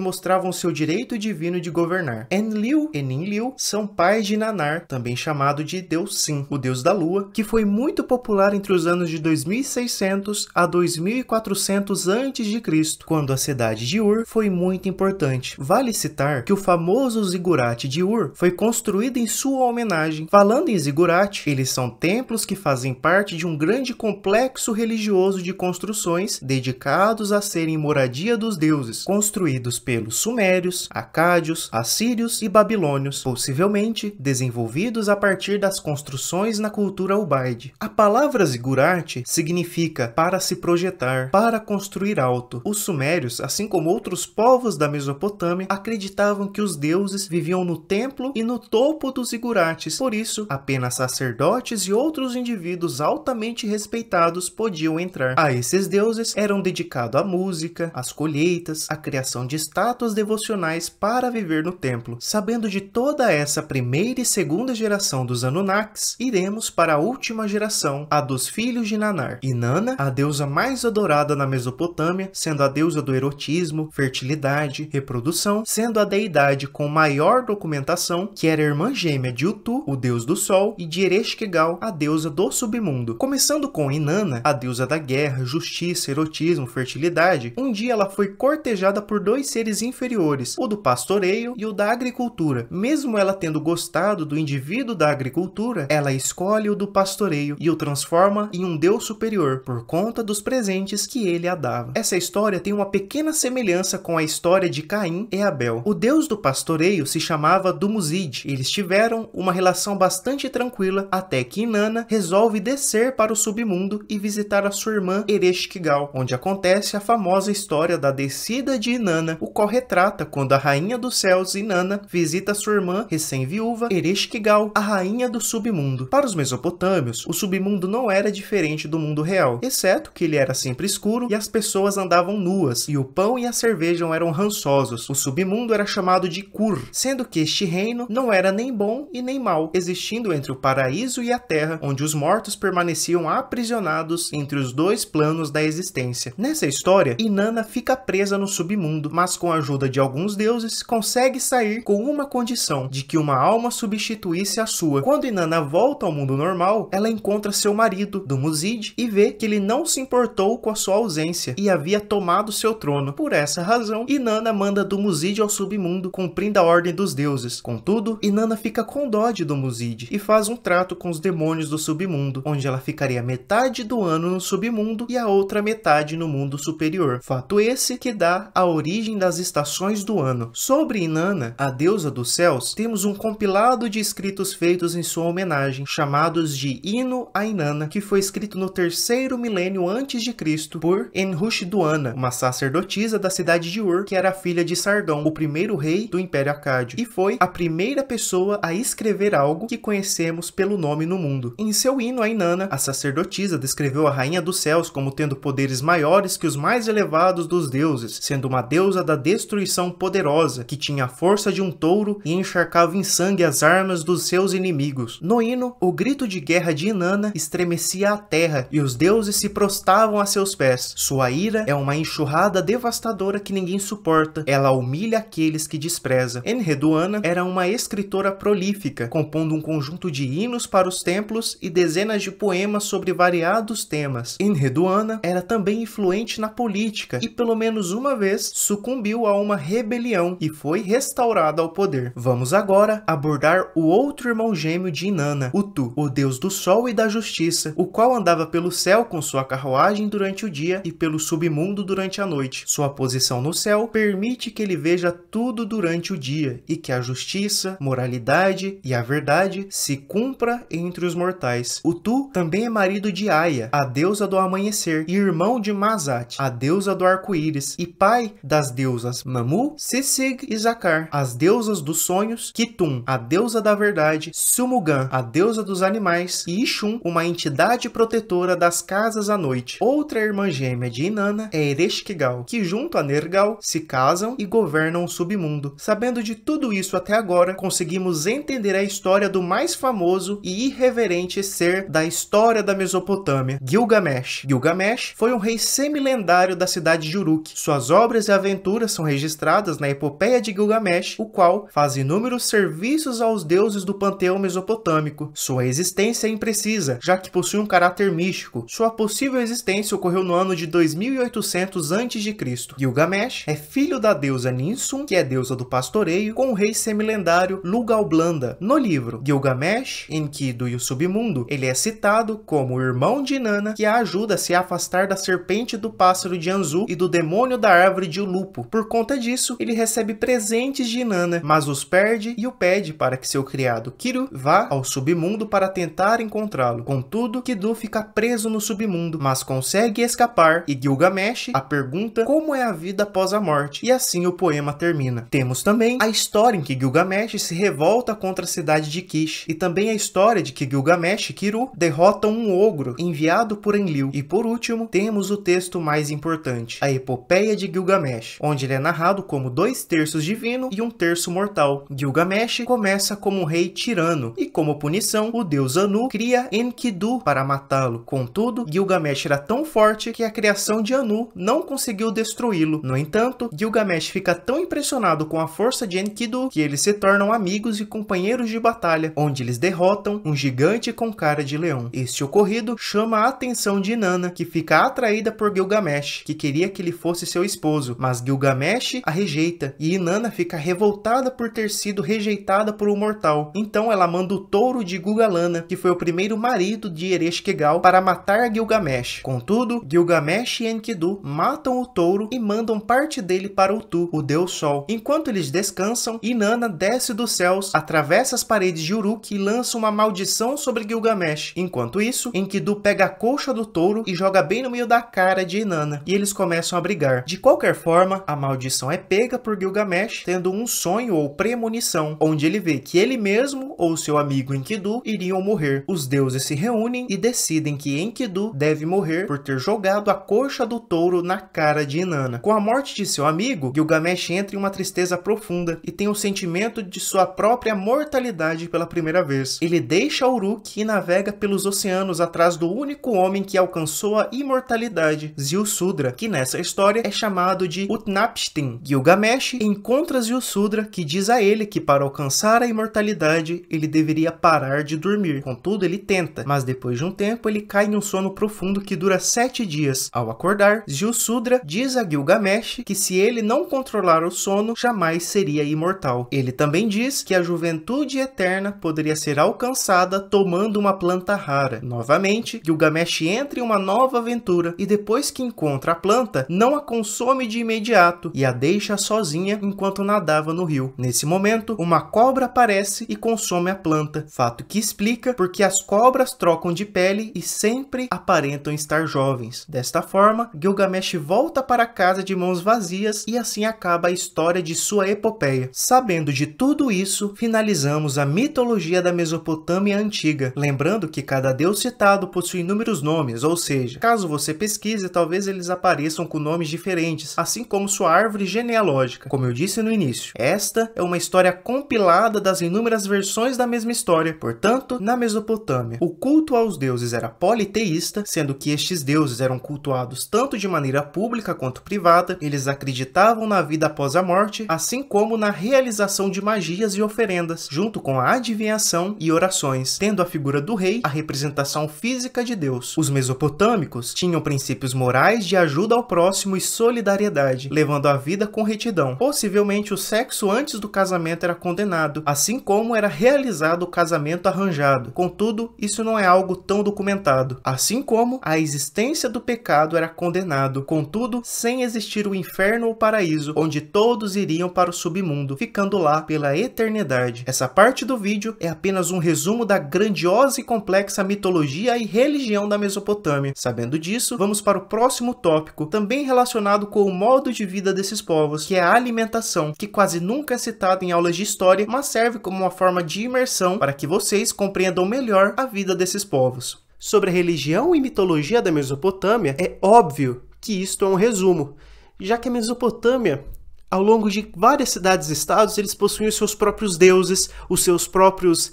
mostravam seu direito divino de governar. Enlil e Ninlil são pais de Nanar, também chamado de Deus Sim, o deus da lua, que foi muito popular entre os anos de 2600 a 2400 a.C., quando a cidade de Ur foi muito importante. Vale citar que o famoso zigurate de Ur foi construído em sua homenagem. Falando em zigurate, eles são templos que fazem parte de um grande complexo religioso de construções dedicados a serem moradia dos deuses, construídos pelos sumérios, acádios, assírios e babilônios, possivelmente desenvolvidos a partir das construções na cultura ubaide. A palavra zigurate significa para se projetar, para construir alto. Os sumérios, assim como outros povos da Mesopotâmia, acreditavam que os deuses viviam no templo e no topo dos zigurates. Por isso, apenas sacerdotes e outros indivíduos altamente respeitados podiam entrar. A esses deuses eram dedicados a música, as colheitas, a criação de estátuas devocionais para viver no templo. Sabendo de toda essa primeira e segunda geração dos Anunnakis, iremos para a última geração, a dos filhos de Nanar. Inanna, a deusa mais adorada na Mesopotâmia, sendo a deusa do erotismo, fertilidade, reprodução, sendo a deidade com maior documentação, que era irmã gêmea de Utu, o deus do sol, e de Ereshkigal, a deusa do submundo. Começando com Inanna, a deusa da guerra, justiça, erotismo, fertilidade, um dia ela foi cortejada por dois seres inferiores, o do pastoreio e o da agricultura. Mesmo ela tendo gostado do indivíduo da agricultura, ela escolhe o do pastoreio e o transforma em um deus superior, por conta dos presentes que ele a dava. Essa história tem uma pequena semelhança com a história de Caim e Abel. O deus do pastoreio se chamava Dumuzid. Eles tiveram uma relação bastante tranquila até que Inanna resolve descer para o submundo e visitar a sua irmã Ereshkigal, onde acontece a famosa história da descida de Inanna, o qual retrata quando a rainha dos céus, Inanna, visita sua irmã recém-viúva Ereshkigal, a rainha do submundo. Para os mesopotâmios, o submundo não era diferente do mundo real, exceto que ele era sempre escuro e as pessoas andavam nuas, e o pão e a cerveja eram rançosos. O submundo era chamado de Kur, sendo que este reino não era nem bom e nem mau, existindo entre o paraíso e a terra, onde os mortos permaneciam aprisionados entre os dois planos da existência. Nessa história, Inanna fica presa no submundo, mas com a ajuda de alguns deuses, consegue sair com uma condição, de que uma alma substituísse a sua. Quando Inanna volta ao mundo normal, ela encontra seu marido, Dumuzid, e vê que ele não se importou com a sua ausência e havia tomado seu trono. Por essa razão, Inanna manda Dumuzid ao submundo, cumprindo a ordem dos deuses. Contudo, Inanna fica com dó de Dumuzid e faz um trato com os demônios do submundo, onde ela ficaria metade do ano no submundo e a outra metade no mundo superior. Fato esse que dá a origem das estações do ano. Sobre Inanna, a deusa dos céus, temos um compilado de escritos feitos em sua homenagem, chamados de Hino a Inanna, que foi escrito no 3º milênio antes de Cristo por Enrushduana, uma sacerdotisa da cidade de Ur, que era filha de Sargão, o primeiro rei do Império Acádio, e foi a primeira pessoa a escrever algo que conhecemos pelo nome no mundo. Em seu hino a Inanna, a sacerdotisa descreveu a rainha dos céus como tendo poderes maiores que os mais elevados dos deuses, sendo uma deusa da destruição poderosa, que tinha a força de um touro e encharcava em sangue as armas dos seus inimigos. No hino, o grito de guerra de Inanna estremecia a terra e os deuses se prostravam a seus pés. Sua ira é uma enxurrada devastadora que ninguém suporta. Ela humilha aqueles que despreza. Enheduanna era uma escritora prolífica, compondo um conjunto de hinos para os templos e dezenas de poemas sobre variados variados temas. Enheduanna era também influente na política e pelo menos uma vez sucumbiu a uma rebelião e foi restaurada ao poder. Vamos agora abordar o outro irmão gêmeo de Inanna, Utu, o deus do sol e da justiça, o qual andava pelo céu com sua carruagem durante o dia e pelo submundo durante a noite. Sua posição no céu permite que ele veja tudo durante o dia e que a justiça, moralidade e a verdade se cumpra entre os mortais. Utu também é marido de Aya, a deusa do amanhecer, e irmão de Mazat, a deusa do arco-íris, e pai das deusas Mamu, Sisig e Zakar, as deusas dos sonhos, Kitun, a deusa da verdade, Sumugan, a deusa dos animais, e Ishun, uma entidade protetora das casas à noite. Outra irmã gêmea de Inanna é Ereshkigal, que junto a Nergal se casam e governam o submundo. Sabendo de tudo isso até agora, conseguimos entender a história do mais famoso e irreverente ser da história da Mesopotâmia, Gilgamesh. Gilgamesh foi um rei semi-lendário da cidade de Uruk. Suas obras e aventuras são registradas na Epopeia de Gilgamesh, o qual faz inúmeros serviços aos deuses do panteão mesopotâmico. Sua existência é imprecisa, já que possui um caráter místico. Sua possível existência ocorreu no ano de 2800 a.C. Gilgamesh é filho da deusa Ninsun, que é deusa do pastoreio, com o rei semi-lendário Lugalblanda. No livro Gilgamesh, Enkidu e o Submundo, ele é citado como o irmão de Inanna, que a ajuda a se afastar da serpente do pássaro de Anzu e do demônio da árvore de Ulupo. Por conta disso, ele recebe presentes de Inanna, mas os perde e o pede para que seu criado Kiru vá ao submundo para tentar encontrá-lo. Contudo, Kidu fica preso no submundo, mas consegue escapar e Gilgamesh a pergunta como é a vida após a morte, e assim o poema termina. Temos também a história em que Gilgamesh se revolta contra a cidade de Kish, e também a história de que Gilgamesh e Kiru derrotam um ogro enviado por Enlil. E por último, temos o texto mais importante, a Epopeia de Gilgamesh, onde ele é narrado como 2/3 divino e 1/3 mortal. Gilgamesh começa como um rei tirano, e como punição, o deus Anu cria Enkidu para matá-lo. Contudo, Gilgamesh era tão forte que a criação de Anu não conseguiu destruí-lo. No entanto, Gilgamesh fica tão impressionado com a força de Enkidu que eles se tornam amigos e companheiros de batalha, onde eles derrotam um gigante com cara de leão. Este ocorrido chama a atenção de Inanna, que fica atraída por Gilgamesh, que queria que ele fosse seu esposo, mas Gilgamesh a rejeita, e Inanna fica revoltada por ter sido rejeitada por um mortal. Então ela manda o touro de Gugalana, que foi o primeiro marido de Ereshkigal, para matar Gilgamesh. Contudo, Gilgamesh e Enkidu matam o touro e mandam parte dele para Utu, o deus sol. Enquanto eles descansam, Inanna desce dos céus, atravessa as paredes de Uruk e lança uma maldição sobre Gilgamesh. Enquanto isso, Enkidu pega a colcha do touro e joga bem no meio da cara de Inanna, e eles começam a brigar. De qualquer forma, a maldição é pega por Gilgamesh, tendo um sonho ou premonição, onde ele vê que ele mesmo ou seu amigo Enkidu iriam morrer. Os deuses se reúnem e decidem que Enkidu deve morrer por ter jogado a colcha do touro na cara de Inanna. Com a morte de seu amigo, Gilgamesh entra em uma tristeza profunda e tem o sentimento de sua própria mortalidade pela primeira vez. Ele deixa Uruk e navega pelos oceanos atrás do único homem que alcançou a imortalidade, Ziusudra, que nessa história é chamado de Utnapishtim. Gilgamesh encontra Ziusudra, que diz a ele que para alcançar a imortalidade ele deveria parar de dormir. Contudo, ele tenta, mas depois de um tempo ele cai em um sono profundo que dura 7 dias. Ao acordar, Ziusudra diz a Gilgamesh que se ele não controlar o sono, jamais seria imortal. Ele também diz que a juventude eterna poderia ser alcançada tomando uma planta rara. Novamente, Gilgamesh entra em uma nova aventura e depois que encontra a planta, não a consome de imediato e a deixa sozinha enquanto nadava no rio. Nesse momento, uma cobra aparece e consome a planta, fato que explica porque as cobras trocam de pele e sempre aparentam estar jovens. Desta forma, Gilgamesh volta para casa de mãos vazias e assim acaba a história de sua epopeia. Sabendo de tudo isso, finalizamos a mitologia da Mesopotâmia antiga, lembrando que cada deus citado possui inúmeros nomes, ou seja, caso você pesquise, talvez eles apareçam com nomes diferentes, assim como sua árvore genealógica. Como eu disse no início, esta é uma história compilada das inúmeras versões da mesma história. Portanto, na Mesopotâmia, o culto aos deuses era politeísta, sendo que estes deuses eram cultuados tanto de maneira pública quanto privada. Eles acreditavam na vida após a morte, assim como na realização de magias e oferendas, junto com a adivinhação e orações, tendo a figura do rei, a representação física de Deus. Os mesopotâmicos tinham princípios morais de ajuda ao próximo e solidariedade, levando a vida com retidão. Possivelmente o sexo antes do casamento era condenado, assim como era realizado o casamento arranjado. Contudo, isso não é algo tão documentado. Assim como a existência do pecado era condenado, contudo, sem existir o inferno ou paraíso, onde todos iriam para o submundo, ficando lá pela eternidade. Essa parte do vídeo é apenas um resumo da grandiosa e complexa mitologia e religião da Mesopotâmia. Sabendo disso, vamos para o próximo tópico, também relacionado com o modo de vida desses povos, que é a alimentação, que quase nunca é citada em aulas de história, mas serve como uma forma de imersão para que vocês compreendam melhor a vida desses povos. Sobre a religião e mitologia da Mesopotâmia, é óbvio que isto é um resumo, já que a Mesopotâmia, ao longo de várias cidades e estados, eles possuíam os seus próprios deuses, os seus próprios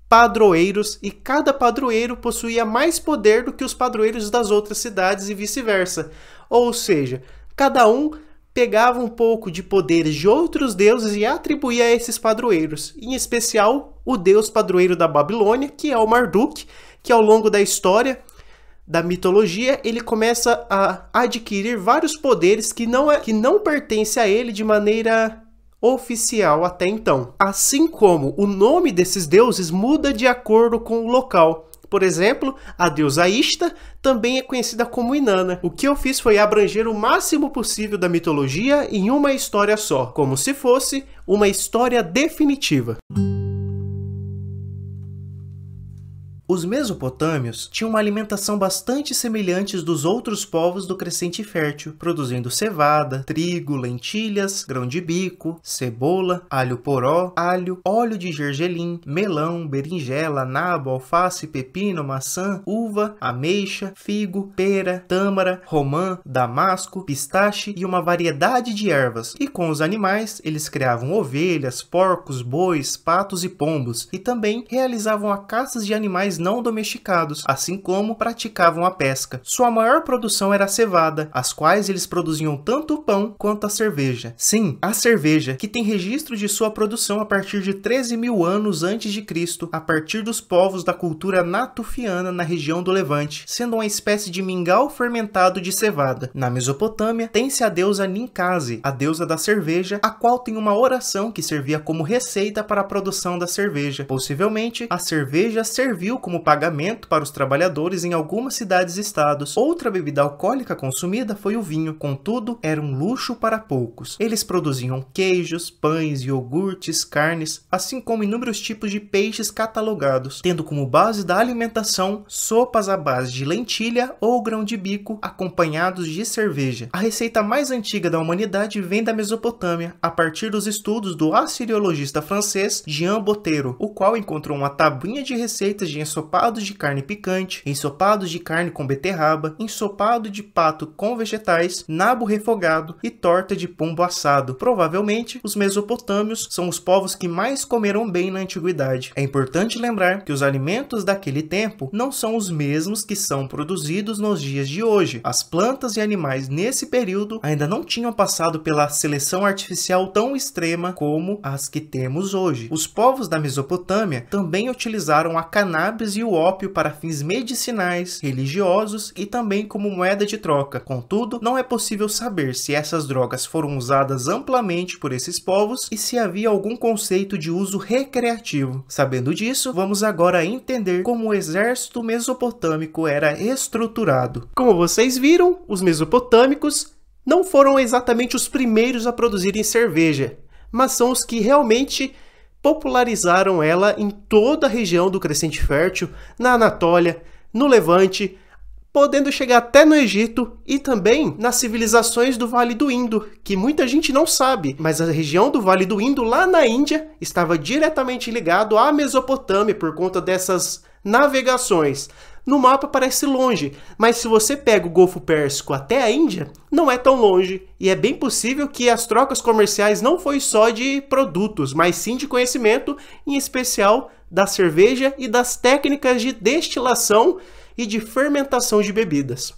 padroeiros, e cada padroeiro possuía mais poder do que os padroeiros das outras cidades e vice-versa. Ou seja, cada um pegava um pouco de poderes de outros deuses e atribuía a esses padroeiros, em especial o deus padroeiro da Babilônia, que é o Marduk, que ao longo da história da mitologia, ele começa a adquirir vários poderes que não pertencem a ele de maneira oficial até então. Assim como o nome desses deuses muda de acordo com o local. Por exemplo, a deusa Ishtar também é conhecida como Inanna. O que eu fiz foi abranger o máximo possível da mitologia em uma história só, como se fosse uma história definitiva. Os mesopotâmios tinham uma alimentação bastante semelhante dos outros povos do Crescente Fértil, produzindo cevada, trigo, lentilhas, grão de bico, cebola, alho poró, alho, óleo de gergelim, melão, berinjela, nabo, alface, pepino, maçã, uva, ameixa, figo, pera, tâmara, romã, damasco, pistache e uma variedade de ervas. E com os animais, eles criavam ovelhas, porcos, bois, patos e pombos, e também realizavam a caça de animais não domesticados, assim como praticavam a pesca. Sua maior produção era a cevada, as quais eles produziam tanto o pão quanto a cerveja. Sim, a cerveja, que tem registro de sua produção a partir de 13.000 anos antes de Cristo, a partir dos povos da cultura natufiana na região do Levante, sendo uma espécie de mingau fermentado de cevada. Na Mesopotâmia, tem-se a deusa Ninkasi, a deusa da cerveja, a qual tem uma oração que servia como receita para a produção da cerveja. Possivelmente, a cerveja serviu como pagamento para os trabalhadores em algumas cidades e estados. Outra bebida alcoólica consumida foi o vinho, contudo, era um luxo para poucos. Eles produziam queijos, pães, iogurtes, carnes, assim como inúmeros tipos de peixes catalogados, tendo como base da alimentação sopas à base de lentilha ou grão de bico, acompanhados de cerveja. A receita mais antiga da humanidade vem da Mesopotâmia, a partir dos estudos do assiriologista francês Jean Bottero, o qual encontrou uma tabuinha de receitas de ensopados de carne picante, ensopados de carne com beterraba, ensopado de pato com vegetais, nabo refogado e torta de pombo assado. Provavelmente, os mesopotâmios são os povos que mais comeram bem na antiguidade. É importante lembrar que os alimentos daquele tempo não são os mesmos que são produzidos nos dias de hoje. As plantas e animais nesse período ainda não tinham passado pela seleção artificial tão extrema como as que temos hoje. Os povos da Mesopotâmia também utilizaram a cannabis e o ópio para fins medicinais, religiosos e também como moeda de troca. Contudo, não é possível saber se essas drogas foram usadas amplamente por esses povos e se havia algum conceito de uso recreativo. Sabendo disso, vamos agora entender como o exército mesopotâmico era estruturado. Como vocês viram, os mesopotâmicos não foram exatamente os primeiros a produzirem cerveja, mas são os que realmente popularizaram ela em toda a região do Crescente Fértil, na Anatólia, no Levante, podendo chegar até no Egito e também nas civilizações do Vale do Indo, que muita gente não sabe, mas a região do Vale do Indo, lá na Índia, estava diretamente ligado à Mesopotâmia por conta dessas navegações. No mapa parece longe, mas se você pega o Golfo Pérsico até a Índia, não é tão longe. E é bem possível que as trocas comerciais não foi só de produtos, mas sim de conhecimento, em especial da cerveja e das técnicas de destilação e de fermentação de bebidas.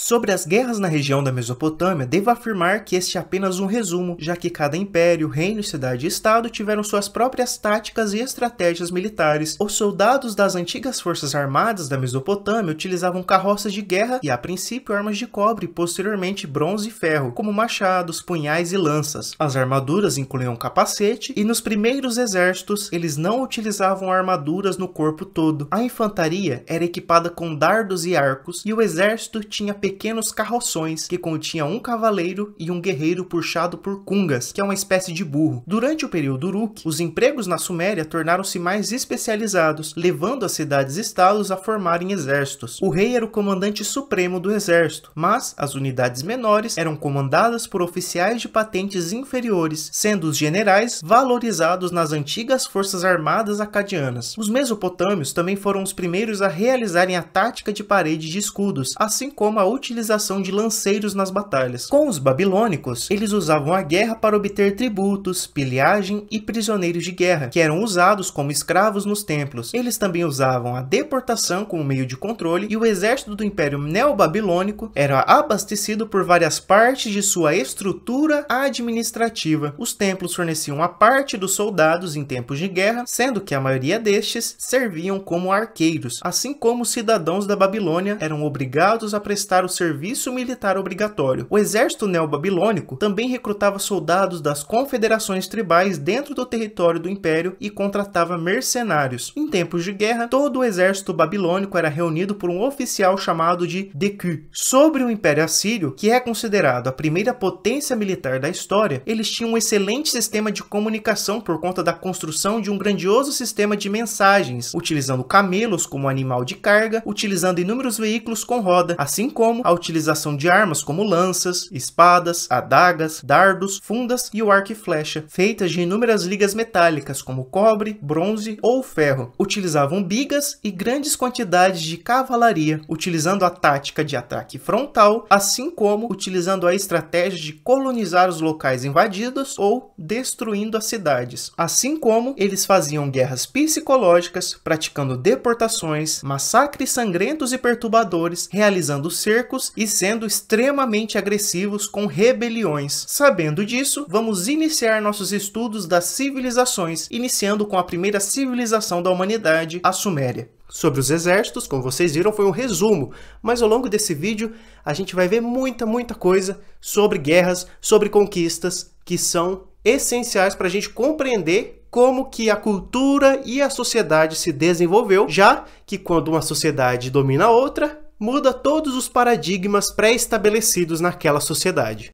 Sobre as guerras na região da Mesopotâmia, devo afirmar que este é apenas um resumo, já que cada império, reino, cidade e estado tiveram suas próprias táticas e estratégias militares. Os soldados das antigas forças armadas da Mesopotâmia utilizavam carroças de guerra e, a princípio, armas de cobre, posteriormente bronze e ferro, como machados, punhais e lanças. As armaduras incluíam capacete e, nos primeiros exércitos, eles não utilizavam armaduras no corpo todo. A infantaria era equipada com dardos e arcos e o exército tinha pequenos carroções que continham um cavaleiro e um guerreiro puxado por cungas, que é uma espécie de burro. Durante o período Uruk, os empregos na Suméria tornaram-se mais especializados, levando as cidades-estados a formarem exércitos. O rei era o comandante supremo do exército, mas as unidades menores eram comandadas por oficiais de patentes inferiores, sendo os generais valorizados nas antigas forças armadas acadianas. Os mesopotâmios também foram os primeiros a realizarem a tática de parede de escudos, assim como a utilização de lanceiros nas batalhas. Com os babilônicos, eles usavam a guerra para obter tributos, pilhagem e prisioneiros de guerra, que eram usados como escravos nos templos. Eles também usavam a deportação como meio de controle, e o exército do Império Neobabilônico era abastecido por várias partes de sua estrutura administrativa. Os templos forneciam a parte dos soldados em tempos de guerra, sendo que a maioria destes serviam como arqueiros, assim como os cidadãos da Babilônia eram obrigados a prestar o serviço militar obrigatório. O exército neobabilônico também recrutava soldados das confederações tribais dentro do território do império e contratava mercenários. Em tempos de guerra, todo o exército babilônico era reunido por um oficial chamado de Deku. Sobre o Império Assírio, que é considerado a primeira potência militar da história, eles tinham um excelente sistema de comunicação por conta da construção de um grandioso sistema de mensagens, utilizando camelos como animal de carga, utilizando inúmeros veículos com roda, assim como a utilização de armas como lanças, espadas, adagas, dardos, fundas e o arco e flecha, feitas de inúmeras ligas metálicas como cobre, bronze ou ferro. Utilizavam bigas e grandes quantidades de cavalaria, utilizando a tática de ataque frontal, assim como utilizando a estratégia de colonizar os locais invadidos ou destruindo as cidades. Assim como eles faziam guerras psicológicas, praticando deportações, massacres sangrentos e perturbadores, realizando cercos e sendo extremamente agressivos com rebeliões. Sabendo disso, vamos iniciar nossos estudos das civilizações, iniciando com a primeira civilização da humanidade, a Suméria. Sobre os exércitos, como vocês viram, foi um resumo, mas ao longo desse vídeo a gente vai ver muita coisa sobre guerras, sobre conquistas, que são essenciais para a gente compreender como que a cultura e a sociedade se desenvolveu, já que quando uma sociedade domina a outra, muda todos os paradigmas pré-estabelecidos naquela sociedade.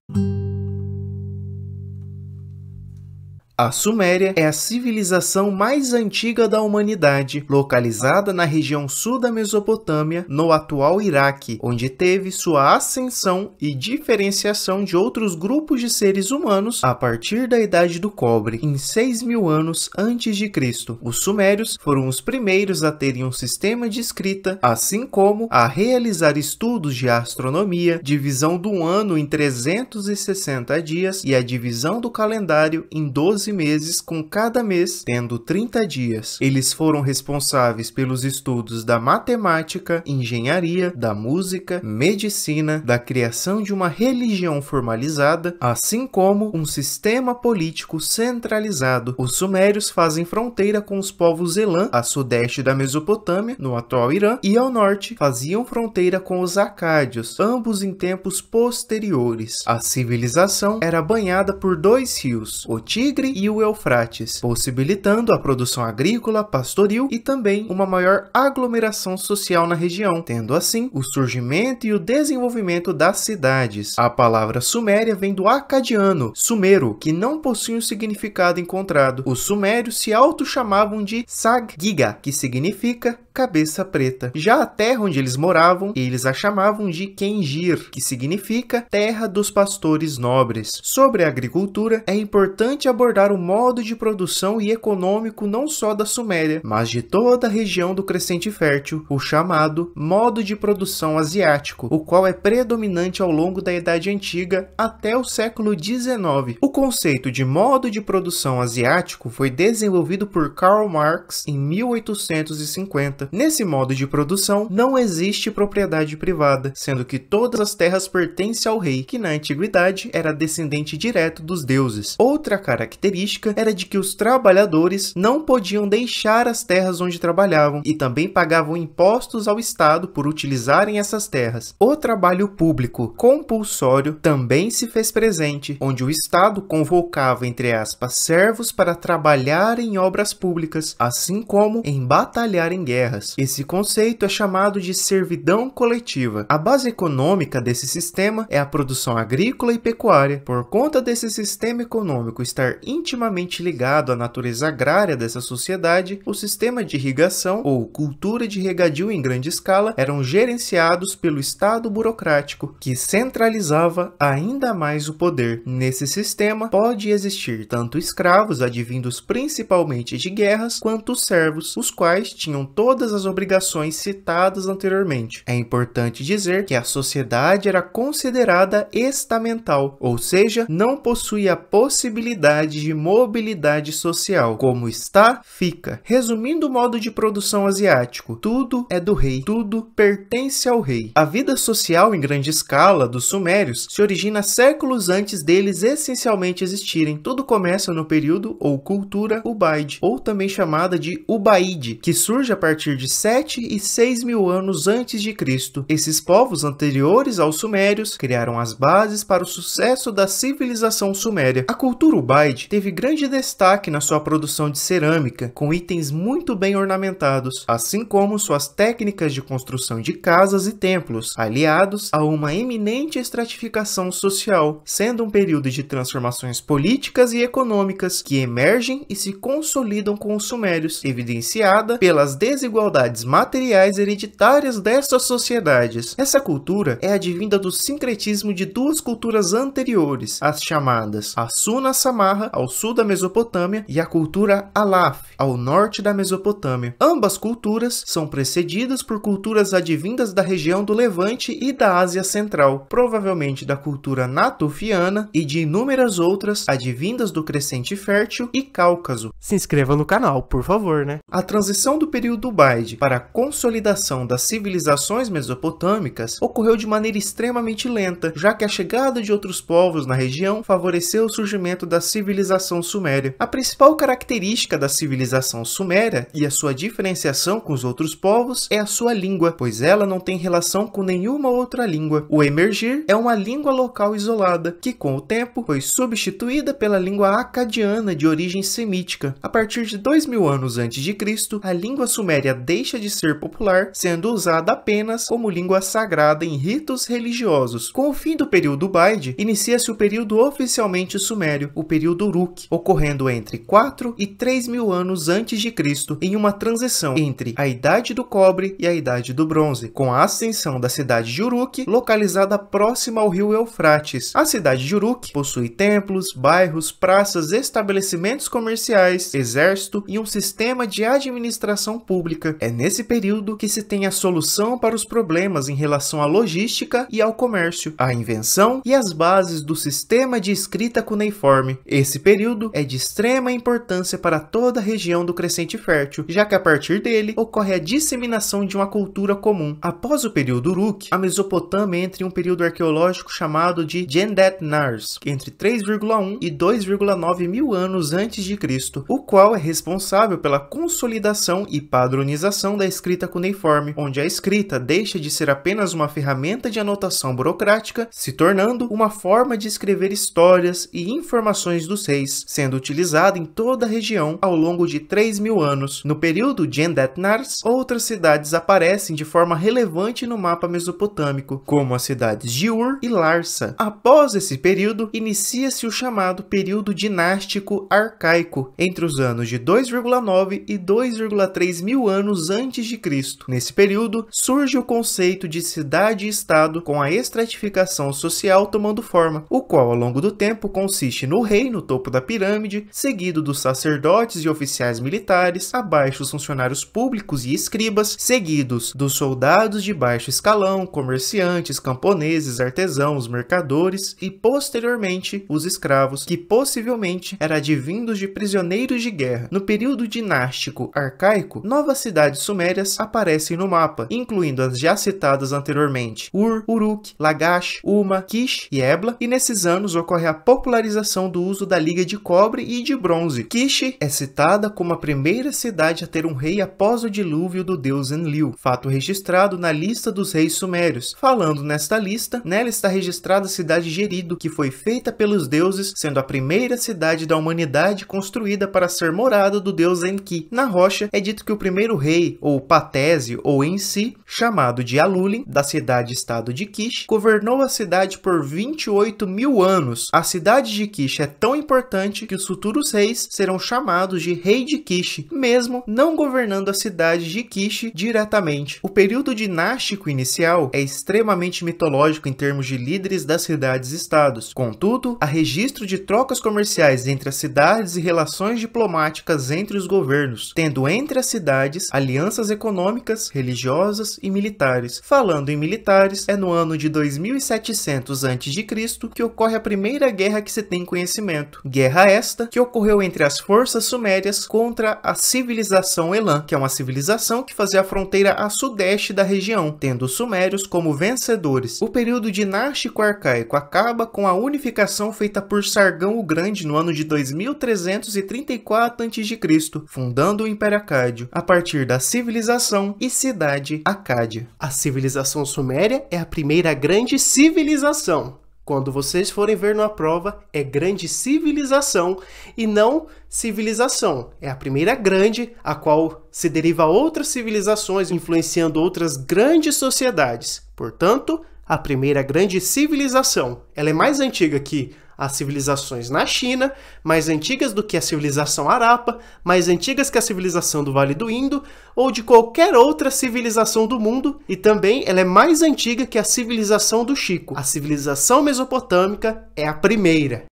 A Suméria é a civilização mais antiga da humanidade, localizada na região sul da Mesopotâmia, no atual Iraque, onde teve sua ascensão e diferenciação de outros grupos de seres humanos a partir da Idade do Cobre, em 6.000 anos antes de Cristo. Os sumérios foram os primeiros a terem um sistema de escrita, assim como a realizar estudos de astronomia, divisão do ano em 360 dias e a divisão do calendário em 12 meses, com cada mês tendo 30 dias. Eles foram responsáveis pelos estudos da matemática, engenharia, da música, medicina, da criação de uma religião formalizada, assim como um sistema político centralizado. Os sumérios fazem fronteira com os povos Elam, a sudeste da Mesopotâmia, no atual Irã, e ao norte faziam fronteira com os acádios, ambos em tempos posteriores. A civilização era banhada por dois rios, o Tigre e o Eufrates, possibilitando a produção agrícola, pastoril e também uma maior aglomeração social na região, tendo assim o surgimento e o desenvolvimento das cidades. A palavra Suméria vem do acadiano, sumero, que não possui um significado encontrado. Os sumérios se auto-chamavam de Sag-Giga, que significa cabeça preta. Já a terra onde eles moravam, eles a chamavam de Kengir, que significa terra dos pastores nobres. Sobre a agricultura, é importante abordar abordar o modo de produção e econômico não só da Suméria, mas de toda a região do Crescente Fértil, o chamado modo de produção asiático, o qual é predominante ao longo da Idade Antiga até o século XIX. O conceito de modo de produção asiático foi desenvolvido por Karl Marx em 1850. Nesse modo de produção, não existe propriedade privada, sendo que todas as terras pertencem ao rei, que na antiguidade era descendente direto dos deuses. Outra característica era de que os trabalhadores não podiam deixar as terras onde trabalhavam e também pagavam impostos ao Estado por utilizarem essas terras. O trabalho público compulsório também se fez presente, onde o Estado convocava, entre aspas, servos para trabalhar em obras públicas, assim como em batalhar em guerras. Esse conceito é chamado de servidão coletiva. A base econômica desse sistema é a produção agrícola e pecuária. Por conta desse sistema econômico estar intimamente ligado à natureza agrária dessa sociedade, o sistema de irrigação ou cultura de regadio em grande escala eram gerenciados pelo Estado burocrático, que centralizava ainda mais o poder. Nesse sistema pode existir tanto escravos advindos principalmente de guerras, quanto servos, os quais tinham todas as obrigações citadas anteriormente. É importante dizer que a sociedade era considerada estamental, ou seja, não possuía a possibilidade de mobilidade social. Como está, fica. Resumindo o modo de produção asiático, tudo é do rei, tudo pertence ao rei. A vida social em grande escala dos sumérios se origina séculos antes deles essencialmente existirem. Tudo começa no período ou cultura Ubaide, ou também chamada de Ubaide, que surge a partir de 7 e 6 mil anos antes de Cristo. Esses povos anteriores aos sumérios criaram as bases para o sucesso da civilização suméria. A cultura Ubaide teve grande destaque na sua produção de cerâmica, com itens muito bem ornamentados, assim como suas técnicas de construção de casas e templos, aliados a uma eminente estratificação social, sendo um período de transformações políticas e econômicas que emergem e se consolidam com os sumérios, evidenciada pelas desigualdades materiais hereditárias dessas sociedades. Essa cultura é advinda do sincretismo de duas culturas anteriores, as chamadas Assuna Samarra, ao sul da Mesopotâmia, e a cultura Alaf, ao norte da Mesopotâmia. Ambas culturas são precedidas por culturas advindas da região do Levante e da Ásia Central, provavelmente da cultura natufiana e de inúmeras outras advindas do Crescente Fértil e Cáucaso. Se inscreva no canal, por favor, né? A transição do período Ubaide para a consolidação das civilizações mesopotâmicas ocorreu de maneira extremamente lenta, já que a chegada de outros povos na região favoreceu o surgimento da civilização suméria. A principal característica da civilização suméria e a sua diferenciação com os outros povos é a sua língua, pois ela não tem relação com nenhuma outra língua. O emergir é uma língua local isolada, que com o tempo foi substituída pela língua acadiana de origem semítica. A partir de 2000 anos antes de Cristo, a língua suméria deixa de ser popular, sendo usada apenas como língua sagrada em ritos religiosos. Com o fim do período Ubaide, inicia-se o período oficialmente sumério, o período Uruk, ocorrendo entre 4 e 3 mil anos antes de Cristo, em uma transição entre a Idade do Cobre e a Idade do Bronze, com a ascensão da cidade de Uruk, localizada próxima ao rio Eufrates. A cidade de Uruk possui templos, bairros, praças, estabelecimentos comerciais, exército e um sistema de administração pública. É nesse período que se tem a solução para os problemas em relação à logística e ao comércio, a invenção e as bases do sistema de escrita cuneiforme. Esse período é de extrema importância para toda a região do Crescente Fértil, já que a partir dele ocorre a disseminação de uma cultura comum. Após o período Uruk, a Mesopotâmia entra em um período arqueológico chamado de Gendet Nars, entre 3,1 e 2,9 mil anos antes de Cristo, o qual é responsável pela consolidação e padronização da escrita cuneiforme, onde a escrita deixa de ser apenas uma ferramenta de anotação burocrática, se tornando uma forma de escrever histórias e informações dos reis, sendo utilizada em toda a região ao longo de 3 mil anos. No período Gendet Nars, outras cidades aparecem de forma relevante no mapa mesopotâmico, como as cidades de Ur e Larsa. Após esse período, inicia-se o chamado período dinástico arcaico, entre os anos de 2,9 e 2,3 mil anos antes de Cristo. Nesse período, surge o conceito de cidade e estado, com a estratificação social tomando forma, o qual ao longo do tempo consiste no rei no topo topo da pirâmide, seguido dos sacerdotes e oficiais militares, abaixo os funcionários públicos e escribas, seguidos dos soldados de baixo escalão, comerciantes, camponeses, artesãos, mercadores e, posteriormente, os escravos, que possivelmente eram advindos de prisioneiros de guerra. No período dinástico arcaico, novas cidades sumérias aparecem no mapa, incluindo as já citadas anteriormente, Ur, Uruk, Lagash, Uma, Kish e Ebla, e nesses anos ocorre a popularização do uso da liga de cobre e de bronze. Kish é citada como a primeira cidade a ter um rei após o dilúvio do deus Enlil, fato registrado na lista dos reis sumérios. Falando nesta lista, nela está registrada a cidade Gerido, que foi feita pelos deuses, sendo a primeira cidade da humanidade construída para ser morada do deus Enki. Na rocha é dito que o primeiro rei, ou Patese, ou Ensi, chamado de Alulin, da cidade-estado de Kish, governou a cidade por 28 mil anos. A cidade de Kish é tão importante que os futuros reis serão chamados de Rei de Kish, mesmo não governando a cidade de Kish diretamente. O período dinástico inicial é extremamente mitológico em termos de líderes das cidades-estados. Contudo, há registro de trocas comerciais entre as cidades e relações diplomáticas entre os governos, tendo entre as cidades alianças econômicas, religiosas e militares. Falando em militares, é no ano de 2700 a.C. que ocorre a primeira guerra que se tem conhecimento. Guerra esta que ocorreu entre as forças sumérias contra a civilização Elam, que é uma civilização que fazia a fronteira a sudeste da região, tendo os sumérios como vencedores. O período dinástico arcaico acaba com a unificação feita por Sargão o Grande no ano de 2334 a.C., fundando o Império Acádio, a partir da civilização e cidade Acádia. A civilização suméria é a primeira grande civilização. Quando vocês forem ver numa prova, é grande civilização e não civilização. É a primeira grande, a qual se deriva outras civilizações, influenciando outras grandes sociedades. Portanto, a primeira grande civilização. Ela é mais antiga que as civilizações na China, mais antigas do que a civilização Harappa, mais antigas que a civilização do Vale do Indo ou de qualquer outra civilização do mundo, e também ela é mais antiga que a civilização do Chico. A civilização mesopotâmica é a primeira.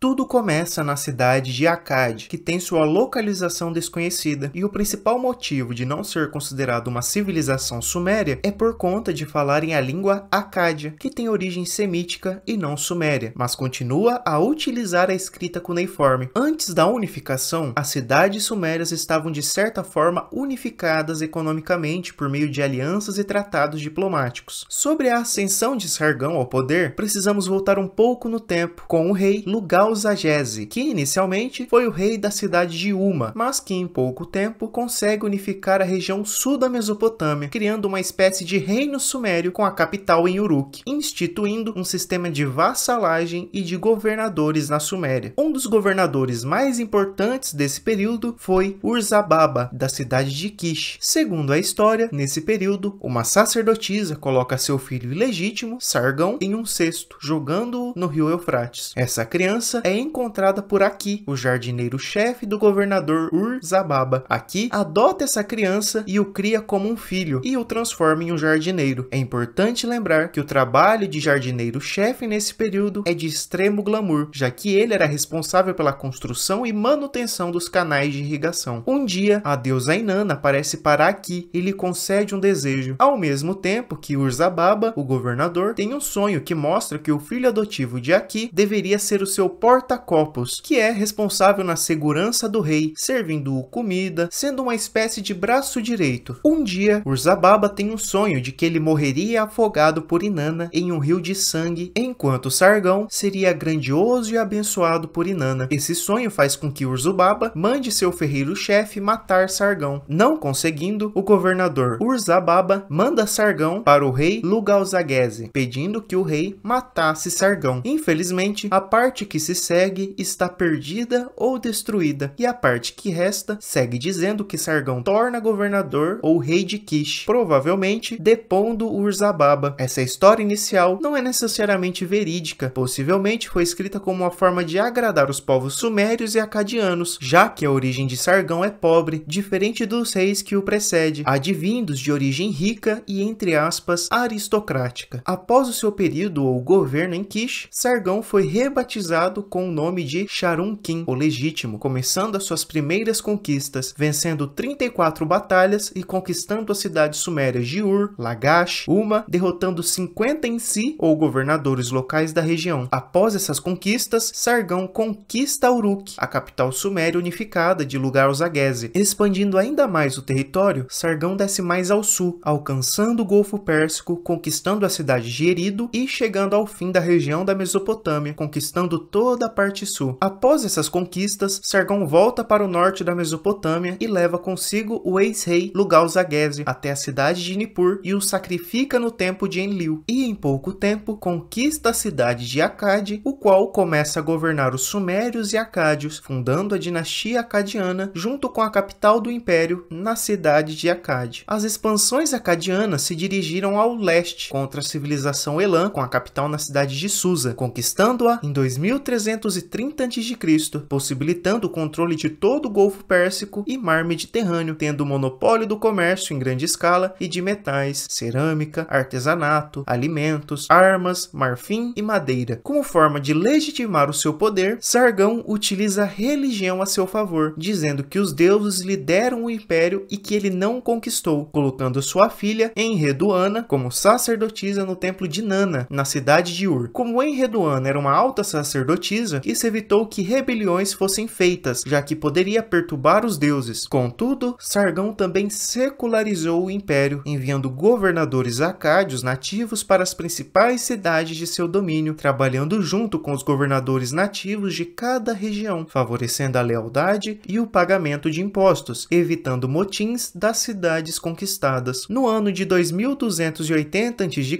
Tudo começa na cidade de Akkad, que tem sua localização desconhecida, e o principal motivo de não ser considerado uma civilização suméria é por conta de falarem a língua Acádia, que tem origem semítica e não suméria, mas continua a utilizar a escrita cuneiforme. Antes da unificação, as cidades sumérias estavam de certa forma unificadas economicamente por meio de alianças e tratados diplomáticos. Sobre a ascensão de Sargão ao poder, precisamos voltar um pouco no tempo, com o rei Lugal-Zagese, que inicialmente foi o rei da cidade de Uma, mas que em pouco tempo consegue unificar a região sul da Mesopotâmia, criando uma espécie de reino sumério com a capital em Uruk, instituindo um sistema de vassalagem e de governadores na Suméria. Um dos governadores mais importantes desse período foi Ur-Zababa, da cidade de Kish. Segundo a história, nesse período, uma sacerdotisa coloca seu filho ilegítimo, Sargão, em um cesto, jogando-o no rio Eufrates. Essa criança é encontrada por Aki, o jardineiro-chefe do governador Ur-Zababa. Aki adota essa criança e o cria como um filho e o transforma em um jardineiro. É importante lembrar que o trabalho de jardineiro-chefe nesse período é de extremo glamour, já que ele era responsável pela construção e manutenção dos canais de irrigação. Um dia, a deusa Inanna aparece para Aki e lhe concede um desejo, ao mesmo tempo que Ur-Zababa, o governador, tem um sonho que mostra que o filho adotivo de Aki deveria ser o seu porta-copos, que é responsável na segurança do rei, servindo-o comida, sendo uma espécie de braço direito. Um dia, Ur-Zababa tem um sonho de que ele morreria afogado por Inanna em um rio de sangue, enquanto Sargão seria grandioso e abençoado por Inanna. Esse sonho faz com que Ur-Zababa mande seu ferreiro-chefe matar Sargão. Não conseguindo, o governador Ur-Zababa manda Sargão para o rei Lugal-Zagese, pedindo que o rei matasse Sargão. Infelizmente, a parte que se segue está perdida ou destruída, e a parte que resta segue dizendo que Sargão torna governador ou rei de Kish, provavelmente depondo Urzababa. Essa história inicial não é necessariamente verídica, possivelmente foi escrita como uma forma de agradar os povos sumérios e acadianos, já que a origem de Sargão é pobre, diferente dos reis que o precede, advindos de origem rica e, entre aspas, aristocrática. Após o seu período ou governo em Kish, Sargão foi rebatizado com o nome de Sharum-Kin, o legítimo, começando as suas primeiras conquistas, vencendo 34 batalhas e conquistando as cidades sumérias de Ur, Lagash, Uma, derrotando 50 em si, ou governadores locais da região. Após essas conquistas, Sargão conquista Uruk, a capital suméria unificada de Lugar-Zagese. Expandindo ainda mais o território, Sargão desce mais ao sul, alcançando o Golfo Pérsico, conquistando a cidade de Erido e chegando ao fim da região da Mesopotâmia, conquistando toda a parte sul. Após essas conquistas, Sargão volta para o norte da Mesopotâmia e leva consigo o ex-rei Lugal-Zagese até a cidade de Nippur e o sacrifica no templo de Enlil. E em pouco tempo conquista a cidade de Akkad, o qual começa a governar os sumérios e acádios, fundando a dinastia acadiana junto com a capital do império na cidade de Akkad. As expansões acadianas se dirigiram ao leste contra a civilização Elam, com a capital na cidade de Susa, conquistando-a em 2330 a.C., possibilitando o controle de todo o Golfo Pérsico e Mar Mediterrâneo, tendo o monopólio do comércio em grande escala e de metais, cerâmica, artesanato, alimentos, armas, marfim e madeira. Como forma de legitimar o seu poder, Sargão utiliza a religião a seu favor, dizendo que os deuses lhe deram o império e que ele não conquistou, colocando sua filha Enheduanna como sacerdotisa no templo de Nana, na cidade de Ur. Como Enheduanna era uma alta sacerdotisa, isso evitou que rebeliões fossem feitas, já que poderia perturbar os deuses. Contudo, Sargão também secularizou o império, enviando governadores acádios nativos para as principais cidades de seu domínio, trabalhando junto com os governadores nativos de cada região, favorecendo a lealdade e o pagamento de impostos, evitando motins das cidades conquistadas. No ano de 2280 a.C.,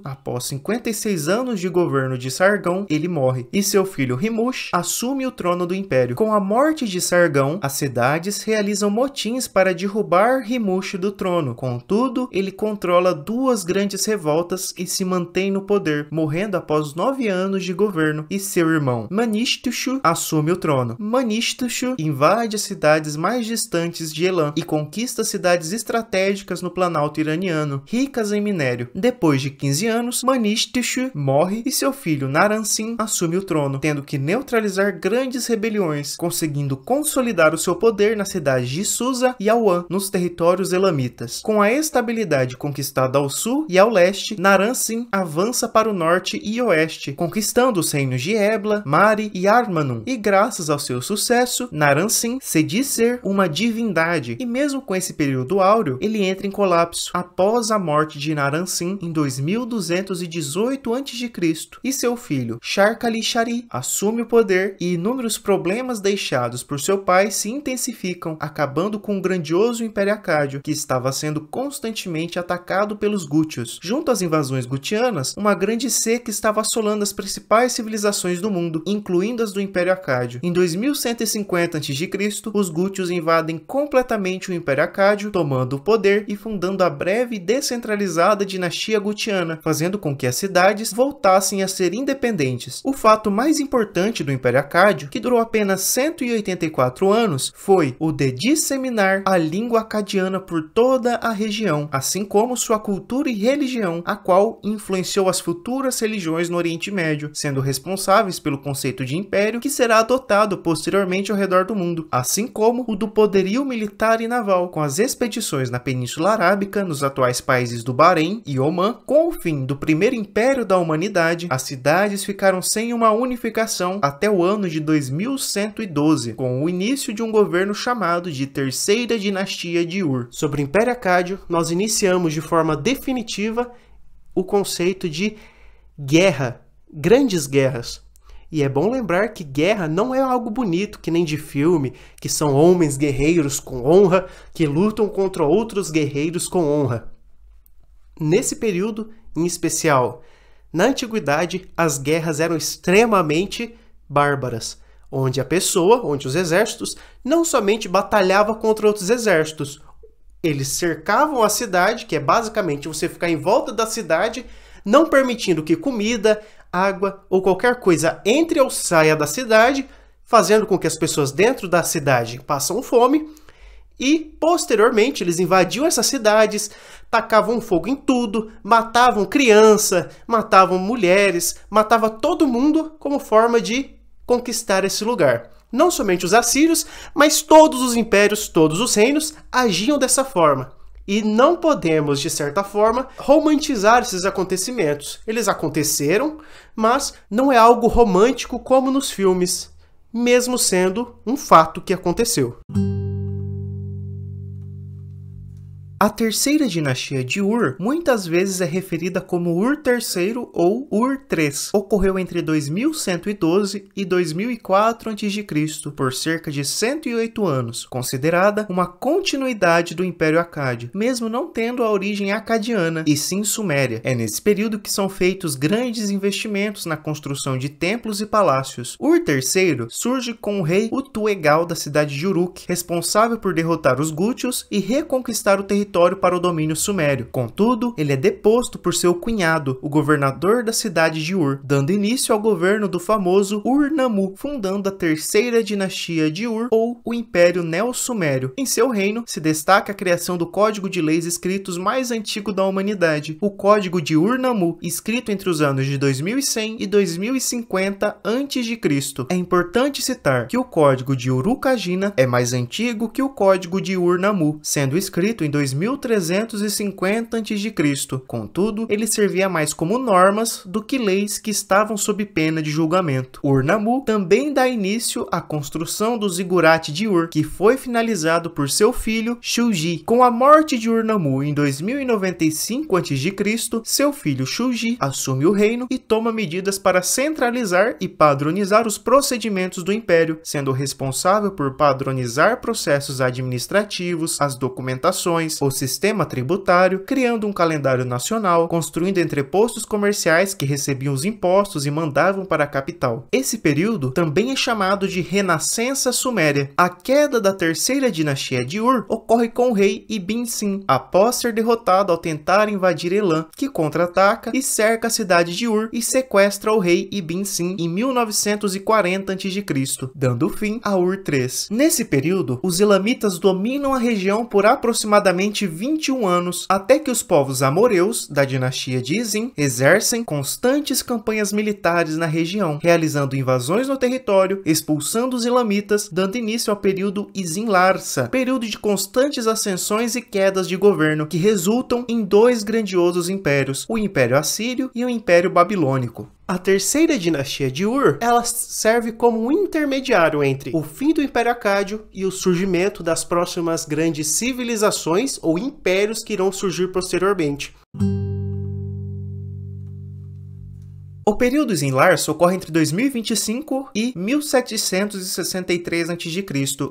após 56 anos de governo de Sargão, ele morre, e seu filho Rimush assume o trono do império. Com a morte de Sargão, as cidades realizam motins para derrubar Rimush do trono. Contudo, ele controla duas grandes revoltas e se mantém no poder, morrendo após 9 anos de governo, e seu irmão Manishtushu assume o trono. Manishtushu invade as cidades mais distantes de Elam e conquista cidades estratégicas no Planalto iraniano, ricas em minério. Depois de 15 anos, Manishtushu morre e seu filho Naram-Sin assume o trono, tendo que neutralizar grandes rebeliões, conseguindo consolidar o seu poder nas cidades de Susa e Awan, nos territórios elamitas. Com a estabilidade conquistada ao sul e ao leste, Naram-Sin avança para o norte e oeste, conquistando os reinos de Ebla, Mari e Armanum, e graças ao seu sucesso, Naram-Sin se diz ser uma divindade, e mesmo com esse período áureo, ele entra em colapso após a morte de Naram-Sin em 2218 a.C., e seu filho Sharkali-Shari assume o poder e inúmeros problemas deixados por seu pai se intensificam, acabando com o grandioso Império Acádio, que estava sendo constantemente atacado pelos Gútios. Junto às invasões gutianas, uma grande seca estava assolando as principais civilizações do mundo, incluindo as do Império Acádio. Em 2150 a.C., os Gútios invadem completamente o Império Acádio, tomando o poder e fundando a breve e descentralizada dinastia gutiana, fazendo com que as cidades voltassem a ser independentes. O fato mais importante do Império Acádio, que durou apenas 184 anos, foi o de disseminar a língua acadiana por toda a região, assim como sua cultura e religião, a qual influenciou as futuras religiões no Oriente Médio, sendo responsáveis pelo conceito de império que será adotado posteriormente ao redor do mundo, assim como o do poderio militar e naval, com as expedições na Península Arábica, nos atuais países do Bahrein e Omã. Com o fim do primeiro império da humanidade, as cidades ficaram sem uma unificação até o ano de 2112, com o início de um governo chamado de Terceira Dinastia de Ur. Sobre o Império Acádio, nós iniciamos de forma definitiva o conceito de guerra, grandes guerras. E é bom lembrar que guerra não é algo bonito, que nem de filme, que são homens guerreiros com honra, que lutam contra outros guerreiros com honra. Nesse período, em especial, na antiguidade, as guerras eram extremamente bárbaras, onde os exércitos, não somente batalhavam contra outros exércitos, eles cercavam a cidade, que é basicamente você ficar em volta da cidade, não permitindo que comida, água ou qualquer coisa entre ou saia da cidade, fazendo com que as pessoas dentro da cidade passam fome. E, posteriormente, eles invadiam essas cidades, tacavam fogo em tudo, matavam criança, matavam mulheres, matavam todo mundo como forma de conquistar esse lugar. Não somente os assírios, mas todos os impérios, todos os reinos agiam dessa forma. E não podemos, de certa forma, romantizar esses acontecimentos. Eles aconteceram, mas não é algo romântico como nos filmes, mesmo sendo um fato que aconteceu. A terceira dinastia de Ur muitas vezes é referida como Ur III ou Ur III. Ocorreu entre 2112 e 2004 a.C., por cerca de 108 anos, considerada uma continuidade do Império Acádio, mesmo não tendo a origem acadiana, e sim suméria. É nesse período que são feitos grandes investimentos na construção de templos e palácios. Ur III surge com o rei Utu-Egal da cidade de Uruk, responsável por derrotar os Gútios e reconquistar o território para o domínio sumério. Contudo, ele é deposto por seu cunhado, o governador da cidade de Ur, dando início ao governo do famoso Ur-Nammu, fundando a terceira dinastia de Ur, ou o Império Neo-Sumério. Em seu reino, se destaca a criação do código de leis escritos mais antigo da humanidade, o Código de Ur-Nammu, escrito entre os anos de 2100 e 2050 a.C. É importante citar que o Código de Uruk-agina é mais antigo que o Código de Ur-Nammu, sendo escrito em 2350 a.C. Contudo, ele servia mais como normas do que leis que estavam sob pena de julgamento. Ur-Nammu também dá início à construção do Ziggurat de Ur, que foi finalizado por seu filho Shuji. Com a morte de Ur-Nammu em 2095 a.C., seu filho Shuji assume o reino e toma medidas para centralizar e padronizar os procedimentos do império, sendo responsável por padronizar processos administrativos, as documentações, o sistema tributário, criando um calendário nacional, construindo entrepostos comerciais que recebiam os impostos e mandavam para a capital. Esse período também é chamado de Renascença Suméria. A queda da terceira dinastia de Ur ocorre com o rei Ibn-Sin, após ser derrotado ao tentar invadir Elam, que contra-ataca e cerca a cidade de Ur e sequestra o rei Ibn-Sin em 1940 a.C., dando fim a Ur III. Nesse período, os elamitas dominam a região por aproximadamente 21 anos, até que os povos amoreus, da dinastia de Izin, exercem constantes campanhas militares na região, realizando invasões no território, expulsando os elamitas, dando início ao período Izin-Larsa, período de constantes ascensões e quedas de governo, que resultam em dois grandiosos impérios, o Império Assírio e o Império Babilônico. A terceira dinastia de Ur, ela serve como um intermediário entre o fim do Império Acádio e o surgimento das próximas grandes civilizações ou impérios que irão surgir posteriormente. O período Izin-Larsa ocorre entre 2025 e 1763 a.C.,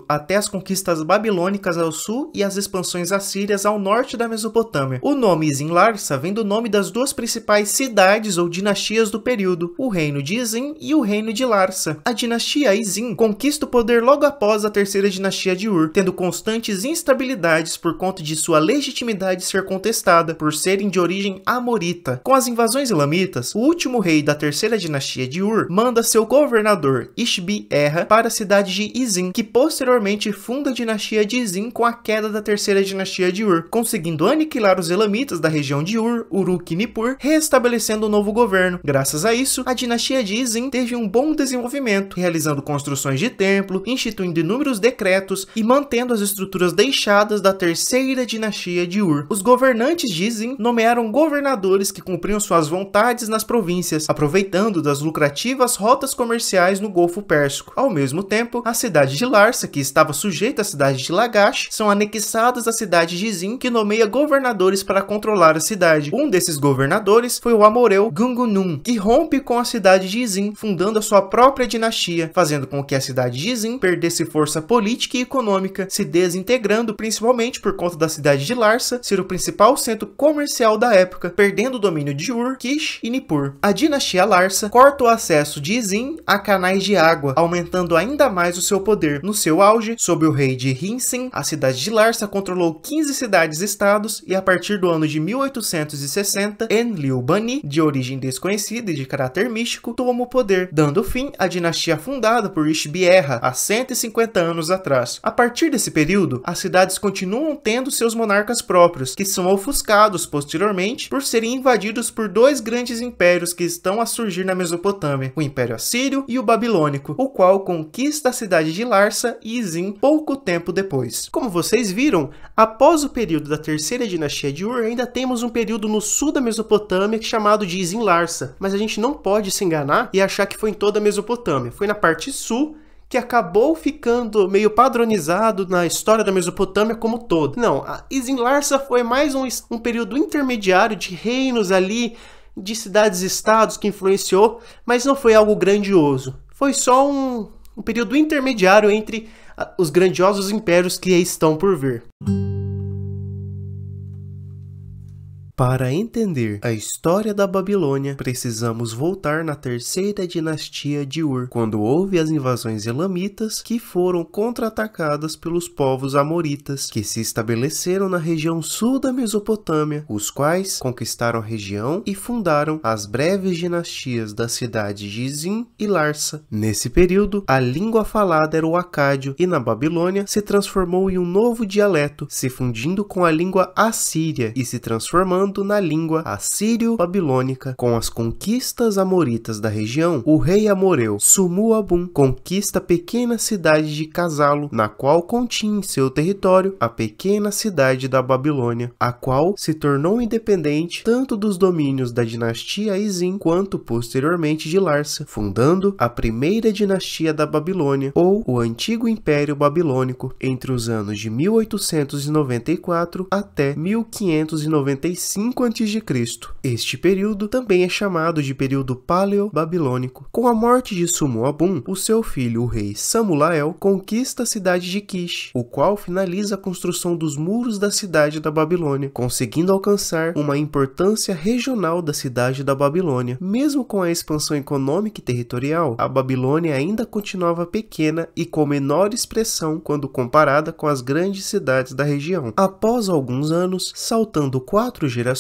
até as conquistas babilônicas ao sul e as expansões assírias ao norte da Mesopotâmia. O nome Izin-Larsa vem do nome das duas principais cidades ou dinastias do período, o reino de Izin e o reino de Larsa. A dinastia Izin conquista o poder logo após a terceira dinastia de Ur, tendo constantes instabilidades por conta de sua legitimidade ser contestada, por serem de origem amorita. Com as invasões elamitas, o último rei da terceira dinastia de Ur manda seu governador Ishbi-Erra para a cidade de Izin, que posteriormente funda a dinastia de Izin com a queda da terceira dinastia de Ur, conseguindo aniquilar os elamitas da região de Ur, Uruk e Nippur, restabelecendo um novo governo. Graças a isso, a dinastia de Izin teve um bom desenvolvimento, realizando construções de templo, instituindo inúmeros decretos e mantendo as estruturas deixadas da terceira dinastia de Ur. Os governantes de Izin nomearam governadores que cumpriam suas vontades nas províncias, aproveitando das lucrativas rotas comerciais no Golfo Pérsico. Ao mesmo tempo, a cidade de Larsa, que estava sujeita à cidade de Lagash, são anexadas à cidade de Izin, que nomeia governadores para controlar a cidade. Um desses governadores foi o amoreu Gungunum, que rompe com a cidade de Izin, fundando a sua própria dinastia, fazendo com que a cidade de Izin perdesse força política e econômica, se desintegrando principalmente por conta da cidade de Larsa ser o principal centro comercial da época, perdendo o domínio de Ur, Kish e Nippur. A dinastia dinastia Larsa corta o acesso de Izin a canais de água, aumentando ainda mais o seu poder. No seu auge, sob o rei de Hinsin, a cidade de Larsa controlou 15 cidades-estados e a partir do ano de 1860, Enlil Bani, de origem desconhecida e de caráter místico, toma o poder, dando fim à dinastia fundada por Ishbi-Erra há 150 anos atrás. A partir desse período, as cidades continuam tendo seus monarcas próprios, que são ofuscados posteriormente por serem invadidos por dois grandes impérios que estão a surgir na Mesopotâmia, o Império Assírio e o Babilônico, o qual conquista a cidade de Larsa e Izin pouco tempo depois. Como vocês viram, após o período da terceira dinastia de Ur, ainda temos um período no sul da Mesopotâmia chamado de Izin Larsa, mas a gente não pode se enganar e achar que foi em toda a Mesopotâmia. Foi na parte sul que acabou ficando meio padronizado na história da Mesopotâmia como todo. Não, a Izin Larsa foi mais um período intermediário de reinos ali, de cidades-estados que influenciou, mas não foi algo grandioso. Foi só um período intermediário entre os grandiosos impérios que estão por vir. Para entender a história da Babilônia, precisamos voltar na terceira dinastia de Ur, quando houve as invasões elamitas que foram contra-atacadas pelos povos amoritas, que se estabeleceram na região sul da Mesopotâmia, os quais conquistaram a região e fundaram as breves dinastias das cidades de Izin e Larsa. Nesse período, a língua falada era o acádio e na Babilônia se transformou em um novo dialeto, se fundindo com a língua assíria e se transformando na língua assírio-babilônica. Com as conquistas amoritas da região, o rei amoreu Sumu-Abum conquista a pequena cidade de Casalo, na qual continha em seu território a pequena cidade da Babilônia, a qual se tornou independente tanto dos domínios da dinastia Izin quanto posteriormente de Larsa, fundando a primeira dinastia da Babilônia, ou o antigo Império Babilônico, entre os anos de 1894 até 1595 a.C. Este período também é chamado de período paleo-babilônico. Com a morte de Sumu-Abum, o seu filho, o rei Samulael, conquista a cidade de Kish, o qual finaliza a construção dos muros da cidade da Babilônia, conseguindo alcançar uma importância regional da cidade da Babilônia. Mesmo com a expansão econômica e territorial, a Babilônia ainda continuava pequena e com menor expressão quando comparada com as grandes cidades da região. Após alguns anos, saltando 4 gerações,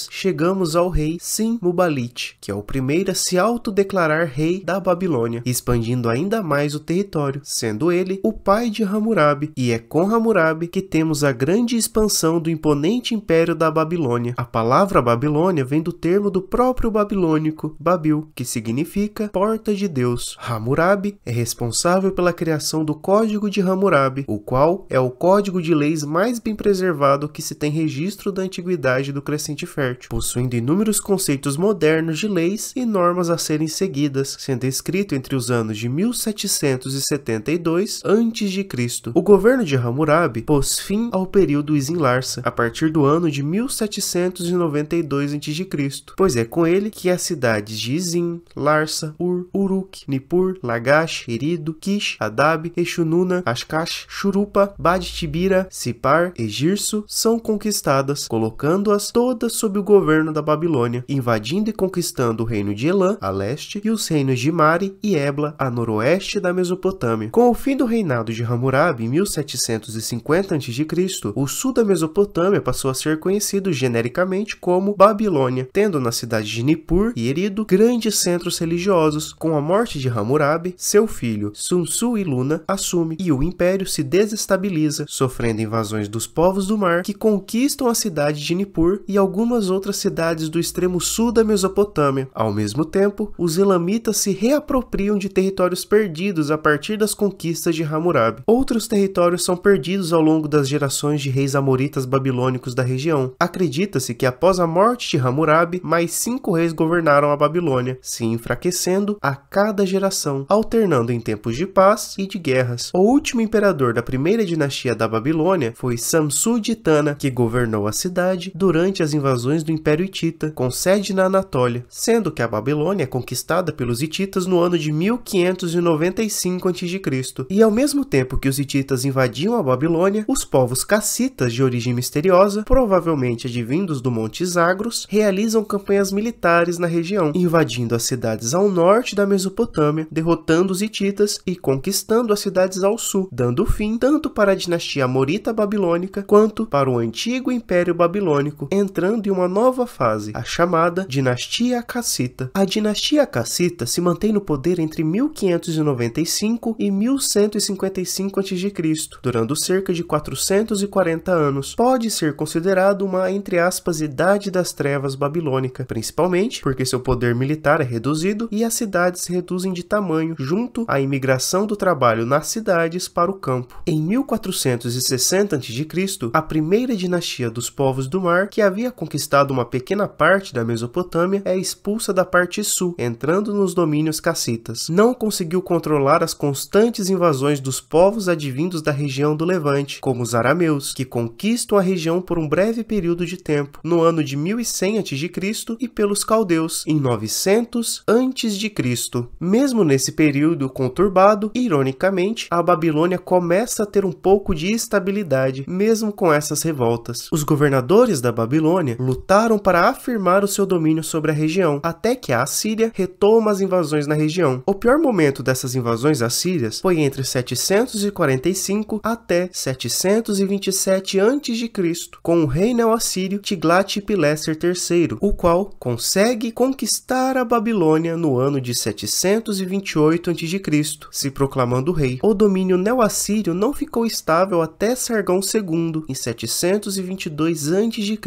chegamos ao rei Sin-Muballit, que é o primeiro a se autodeclarar rei da Babilônia, expandindo ainda mais o território, sendo ele o pai de Hammurabi, e é com Hammurabi que temos a grande expansão do imponente império da Babilônia. A palavra Babilônia vem do termo do próprio babilônico, Babil, que significa porta de Deus. Hammurabi é responsável pela criação do Código de Hammurabi, o qual é o código de leis mais bem preservado que se tem registro da antiguidade do Crescente Fértil, possuindo inúmeros conceitos modernos de leis e normas a serem seguidas, sendo escrito entre os anos de 1772 a.C. O governo de Hammurabi pôs fim ao período Izin Larsa a partir do ano de 1792 a.C., pois é com ele que as cidades de Izin, Larsa, Ur, Uruk, Nippur, Lagash, Erido, Kish, Adab, Exununa, Ashkash, Shurupa, Bad-Tibira, Sipar e Girso são conquistadas, colocando-as todas sob o governo da Babilônia, invadindo e conquistando o reino de Elam, a leste, e os reinos de Mari e Ebla, a noroeste da Mesopotâmia. Com o fim do reinado de Hammurabi em 1750 a.C., o sul da Mesopotâmia passou a ser conhecido genericamente como Babilônia, tendo na cidade de Nippur e Erido grandes centros religiosos. Com a morte de Hammurabi, seu filho Sunsu-Iluna assume e o império se desestabiliza, sofrendo invasões dos povos do mar que conquistam a cidade de Nippur e algumas outras cidades do extremo sul da Mesopotâmia. Ao mesmo tempo, os elamitas se reapropriam de territórios perdidos a partir das conquistas de Hammurabi. Outros territórios são perdidos ao longo das gerações de reis amoritas babilônicos da região. Acredita-se que após a morte de Hammurabi, mais 5 reis governaram a Babilônia, se enfraquecendo a cada geração, alternando em tempos de paz e de guerras. O último imperador da primeira dinastia da Babilônia foi Samsu-Ditana, que governou a cidade durante durante as invasões do Império Hitita, com sede na Anatólia, sendo que a Babilônia é conquistada pelos hititas no ano de 1595 a.C. E ao mesmo tempo que os hititas invadiam a Babilônia, os povos cassitas de origem misteriosa, provavelmente advindos do Monte Zagros, realizam campanhas militares na região, invadindo as cidades ao norte da Mesopotâmia, derrotando os hititas e conquistando as cidades ao sul, dando fim tanto para a dinastia amorita babilônica quanto para o antigo Império Babilônico, entrando em uma nova fase, a chamada Dinastia Cassita. A dinastia cassita se mantém no poder entre 1595 e 1155 a.C., durando cerca de 440 anos. Pode ser considerado uma, entre aspas, idade das trevas babilônica, principalmente porque seu poder militar é reduzido e as cidades se reduzem de tamanho junto à imigração do trabalho nas cidades para o campo. Em 1460 a.C., a primeira dinastia dos povos do mar, que havia conquistado uma pequena parte da Mesopotâmia, é expulsa da parte sul, entrando nos domínios cassitas. Não conseguiu controlar as constantes invasões dos povos advindos da região do Levante, como os arameus, que conquistam a região por um breve período de tempo, no ano de 1100 a.C., e pelos caldeus, em 900 a.C. Mesmo nesse período conturbado, ironicamente, a Babilônia começa a ter um pouco de estabilidade, mesmo com essas revoltas. Os governadores da Babilônia lutaram para afirmar o seu domínio sobre a região, até que a Assíria retoma as invasões na região. O pior momento dessas invasões assírias foi entre 745 até 727 a.C., com o rei neo-assírio Tiglat-Pileser III, o qual consegue conquistar a Babilônia no ano de 728 a.C., se proclamando rei. O domínio neo-assírio não ficou estável até Sargão II, em 722 a.C.,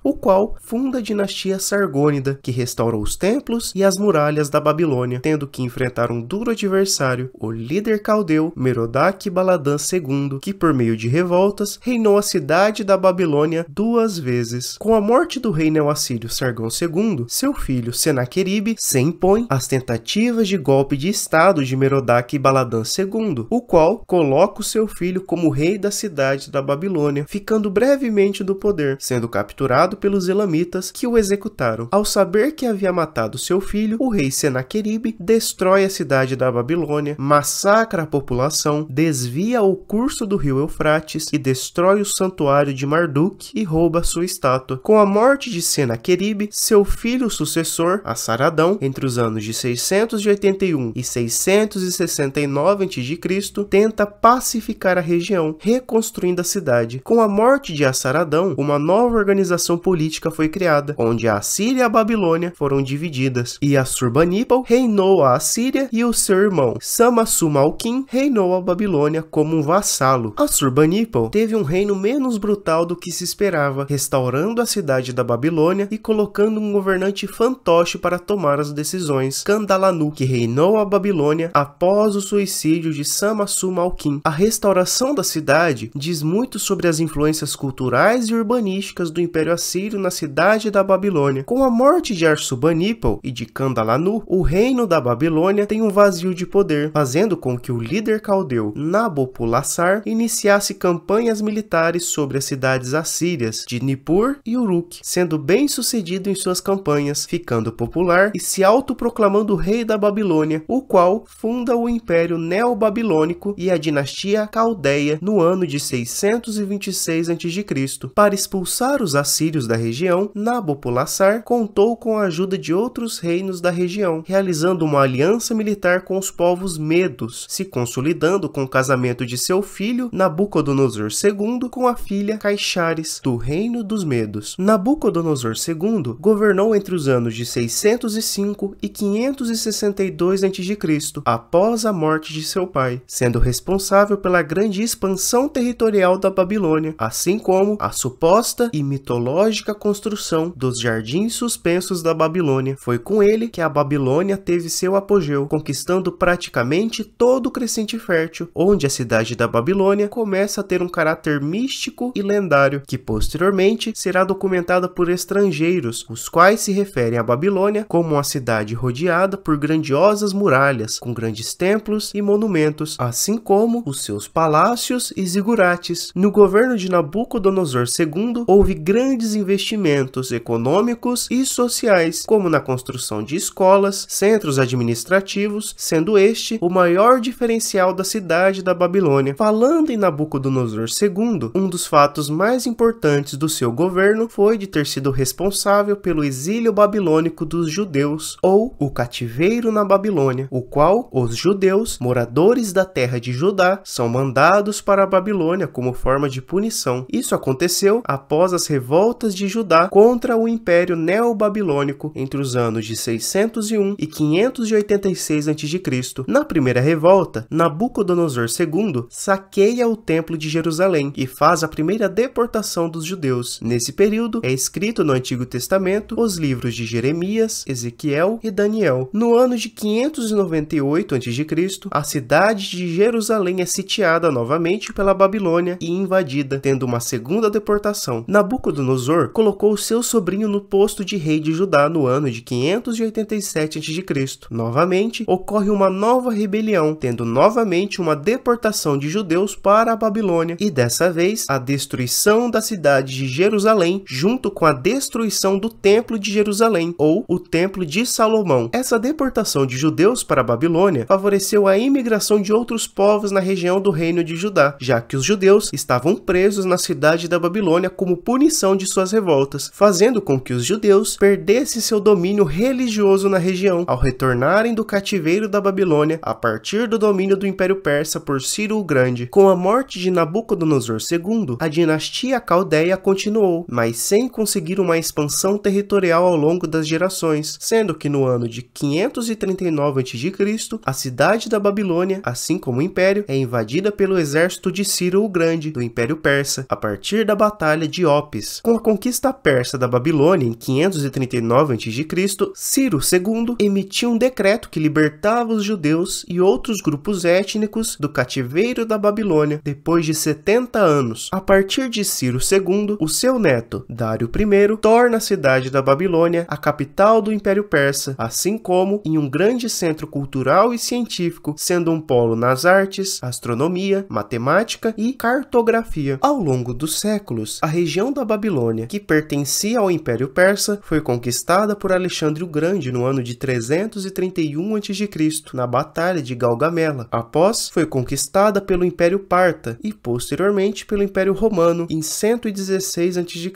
o qual funda a dinastia Sargônida, que restaurou os templos e as muralhas da Babilônia, tendo que enfrentar um duro adversário, o líder caldeu Merodach-Baladã II, que por meio de revoltas reinou a cidade da Babilônia 2 vezes. Com a morte do rei neo-assírio Sargão II, seu filho Senaqueribe se impõe às tentativas de golpe de estado de Merodach-Baladã II, o qual coloca o seu filho como rei da cidade da Babilônia, ficando brevemente do poder, sendo capturado pelos elamitas que o executaram. Ao saber que havia matado seu filho, o rei Senaqueribe destrói a cidade da Babilônia, massacra a população, desvia o curso do rio Eufrates e destrói o santuário de Marduk e rouba sua estátua. Com a morte de Senaqueribe, seu filho sucessor, Assaradão, entre os anos de 681 e 669 a.C., tenta pacificar a região, reconstruindo a cidade. Com a morte de Assaradão, uma nova organização política foi criada, onde a Assíria e a Babilônia foram divididas, e Assurbanipal reinou a Assíria e o seu irmão Samassu-Malkin reinou a Babilônia como um vassalo. Assurbanipal teve um reino menos brutal do que se esperava, restaurando a cidade da Babilônia e colocando um governante fantoche para tomar as decisões, Kandalanu, que reinou a Babilônia após o suicídio de Samassu-Malkin. A restauração da cidade diz muito sobre as influências culturais e urbanísticas do Império Assírio na cidade da Babilônia. Com a morte de Assurbanipal e de Kandalanu, o reino da Babilônia tem um vazio de poder, fazendo com que o líder caldeu Nabopolassar iniciasse campanhas militares sobre as cidades assírias de Nippur e Uruk, sendo bem sucedido em suas campanhas, ficando popular e se autoproclamando rei da Babilônia, o qual funda o Império Neobabilônico e a dinastia Caldeia no ano de 626 a.C. Para expulsar os assírios da região, Nabopolassar contou com a ajuda de outros reinos da região, realizando uma aliança militar com os povos medos, se consolidando com o casamento de seu filho Nabucodonosor II com a filha Caixares, do reino dos medos. Nabucodonosor II governou entre os anos de 605 e 562 a.C., após a morte de seu pai, sendo responsável pela grande expansão territorial da Babilônia, assim como a suposta e mitológica construção dos jardins suspensos da Babilônia. Foi com ele que a Babilônia teve seu apogeu, conquistando praticamente todo o crescente fértil, onde a cidade da Babilônia começa a ter um caráter místico e lendário, que posteriormente será documentada por estrangeiros, os quais se referem à Babilônia como uma cidade rodeada por grandiosas muralhas, com grandes templos e monumentos, assim como os seus palácios e zigurates. No governo de Nabucodonosor II, houve grande grandes investimentos econômicos e sociais, como na construção de escolas, centros administrativos, sendo este o maior diferencial da cidade da Babilônia. Falando em Nabucodonosor II, um dos fatos mais importantes do seu governo foi de ter sido responsável pelo exílio babilônico dos judeus, ou o cativeiro na Babilônia, o qual os judeus, moradores da terra de Judá, são mandados para a Babilônia como forma de punição. Isso aconteceu após as revoltas de Judá contra o Império Neobabilônico entre os anos de 601 e 586 a.C. Na primeira revolta, Nabucodonosor II saqueia o Templo de Jerusalém e faz a primeira deportação dos judeus. Nesse período, é escrito no Antigo Testamento os livros de Jeremias, Ezequiel e Daniel. No ano de 598 a.C., a cidade de Jerusalém é sitiada novamente pela Babilônia e invadida, tendo uma segunda deportação. Nabucodonosor colocou seu sobrinho no posto de rei de Judá no ano de 587 a.C. Novamente, ocorre uma nova rebelião, tendo novamente uma deportação de judeus para a Babilônia, e dessa vez a destruição da cidade de Jerusalém, junto com a destruição do Templo de Jerusalém, ou o Templo de Salomão. Essa deportação de judeus para a Babilônia favoreceu a imigração de outros povos na região do reino de Judá, já que os judeus estavam presos na cidade da Babilônia como punição de suas revoltas, fazendo com que os judeus perdessem seu domínio religioso na região, ao retornarem do cativeiro da Babilônia a partir do domínio do Império Persa por Ciro o Grande. Com a morte de Nabucodonosor II, a dinastia caldeia continuou, mas sem conseguir uma expansão territorial ao longo das gerações, sendo que no ano de 539 a.C., a cidade da Babilônia, assim como o Império, é invadida pelo exército de Ciro o Grande, do Império Persa, a partir da Batalha de Opis. Com a conquista persa da Babilônia em 539 a.C., Ciro II emitiu um decreto que libertava os judeus e outros grupos étnicos do cativeiro da Babilônia depois de 70 anos. A partir de Ciro II, o seu neto, Dário I, torna a cidade da Babilônia a capital do Império Persa, assim como em um grande centro cultural e científico, sendo um polo nas artes, astronomia, matemática e cartografia. Ao longo dos séculos, a região da Babilônia, que pertencia ao Império Persa, foi conquistada por Alexandre o Grande no ano de 331 a.C., na Batalha de Gaugamela. Após, foi conquistada pelo Império Parta e, posteriormente, pelo Império Romano em 116 a.C.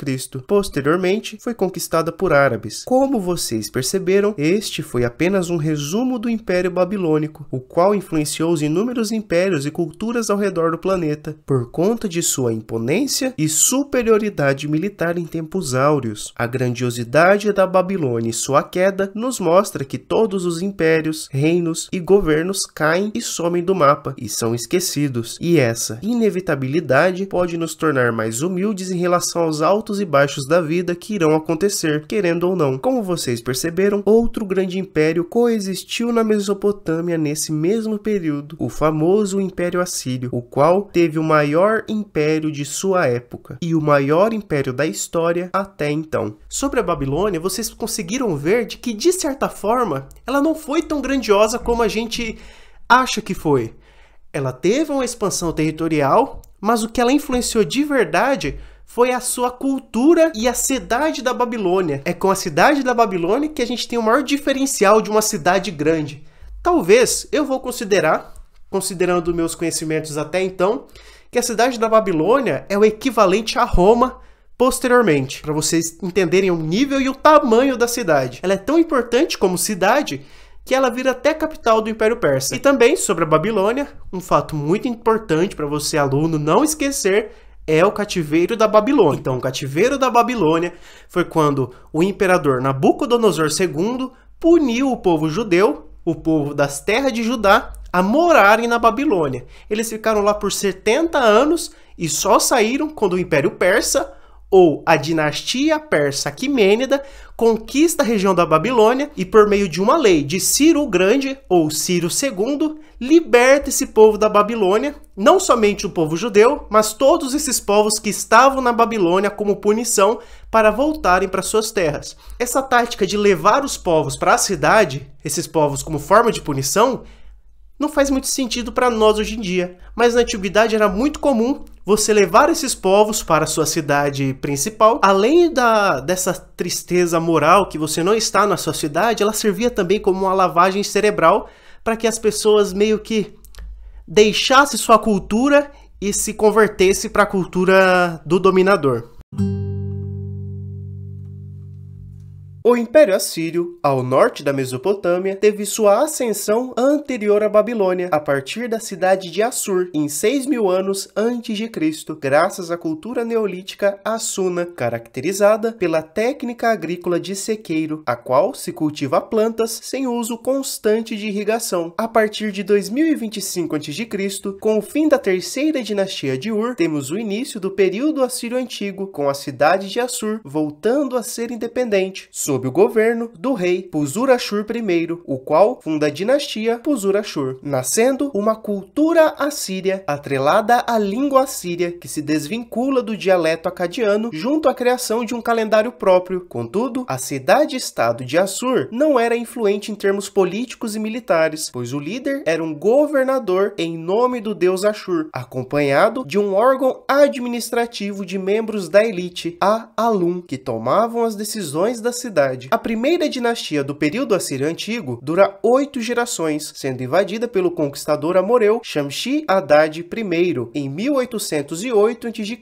Posteriormente, foi conquistada por árabes. Como vocês perceberam, este foi apenas um resumo do Império Babilônico, o qual influenciou os inúmeros impérios e culturas ao redor do planeta, por conta de sua imponência e superioridade militar em tempos áureos. A grandiosidade da Babilônia e sua queda nos mostra que todos os impérios, reinos e governos caem e somem do mapa e são esquecidos, e essa inevitabilidade pode nos tornar mais humildes em relação aos altos e baixos da vida que irão acontecer, querendo ou não. Como vocês perceberam, outro grande império coexistiu na Mesopotâmia nesse mesmo período, o famoso Império Assírio, o qual teve o maior império de sua época e o maior império da história até então. Sobre a Babilônia, vocês conseguiram ver de que, de certa forma, ela não foi tão grandiosa como a gente acha que foi. Ela teve uma expansão territorial, mas o que ela influenciou de verdade foi a sua cultura e a cidade da Babilônia. É com a cidade da Babilônia que a gente tem o maior diferencial de uma cidade grande. Talvez eu vou considerar, considerando meus conhecimentos até então, que a cidade da Babilônia é o equivalente a Roma posteriormente, para vocês entenderem o nível e o tamanho da cidade. Ela é tão importante como cidade que ela vira até capital do Império Persa. E também sobre a Babilônia, um fato muito importante para você, aluno, não esquecer, é o cativeiro da Babilônia. Então, o cativeiro da Babilônia foi quando o imperador Nabucodonosor II puniu o povo judeu, o povo das terras de Judá, a morarem na Babilônia. Eles ficaram lá por 70 anos e só saíram quando o Império Persa, ou a dinastia persa Aquimênida, conquista a região da Babilônia e, por meio de uma lei de Ciro o Grande, ou Ciro II, liberta esse povo da Babilônia, não somente o povo judeu, mas todos esses povos que estavam na Babilônia como punição para voltarem para suas terras. Essa tática de levar os povos para a cidade, esses povos como forma de punição, não faz muito sentido para nós hoje em dia, mas na antiguidade era muito comum você levar esses povos para a sua cidade principal, além dessa tristeza moral que você não está na sua cidade, ela servia também como uma lavagem cerebral para que as pessoas meio que deixassem sua cultura e se convertessem para a cultura do dominador. O Império Assírio, ao norte da Mesopotâmia, teve sua ascensão anterior à Babilônia, a partir da cidade de Assur, em 6.000 anos antes de Cristo, graças à cultura neolítica Assuna, caracterizada pela técnica agrícola de sequeiro, a qual se cultiva plantas sem uso constante de irrigação. A partir de 2025 a.C., com o fim da terceira dinastia de Ur, temos o início do período Assírio Antigo, com a cidade de Assur voltando a ser independente, sob o governo do rei Puzur-Ashur I, o qual funda a dinastia Puzur-Ashur, nascendo uma cultura assíria atrelada à língua assíria, que se desvincula do dialeto acadiano junto à criação de um calendário próprio. Contudo, a cidade-estado de Assur não era influente em termos políticos e militares, pois o líder era um governador em nome do deus Ashur, acompanhado de um órgão administrativo de membros da elite, a Alum, que tomavam as decisões da cidade. A primeira dinastia do período assírio antigo dura 8 gerações, sendo invadida pelo conquistador amoreu Shamshi-Adad I em 1808 a.C.,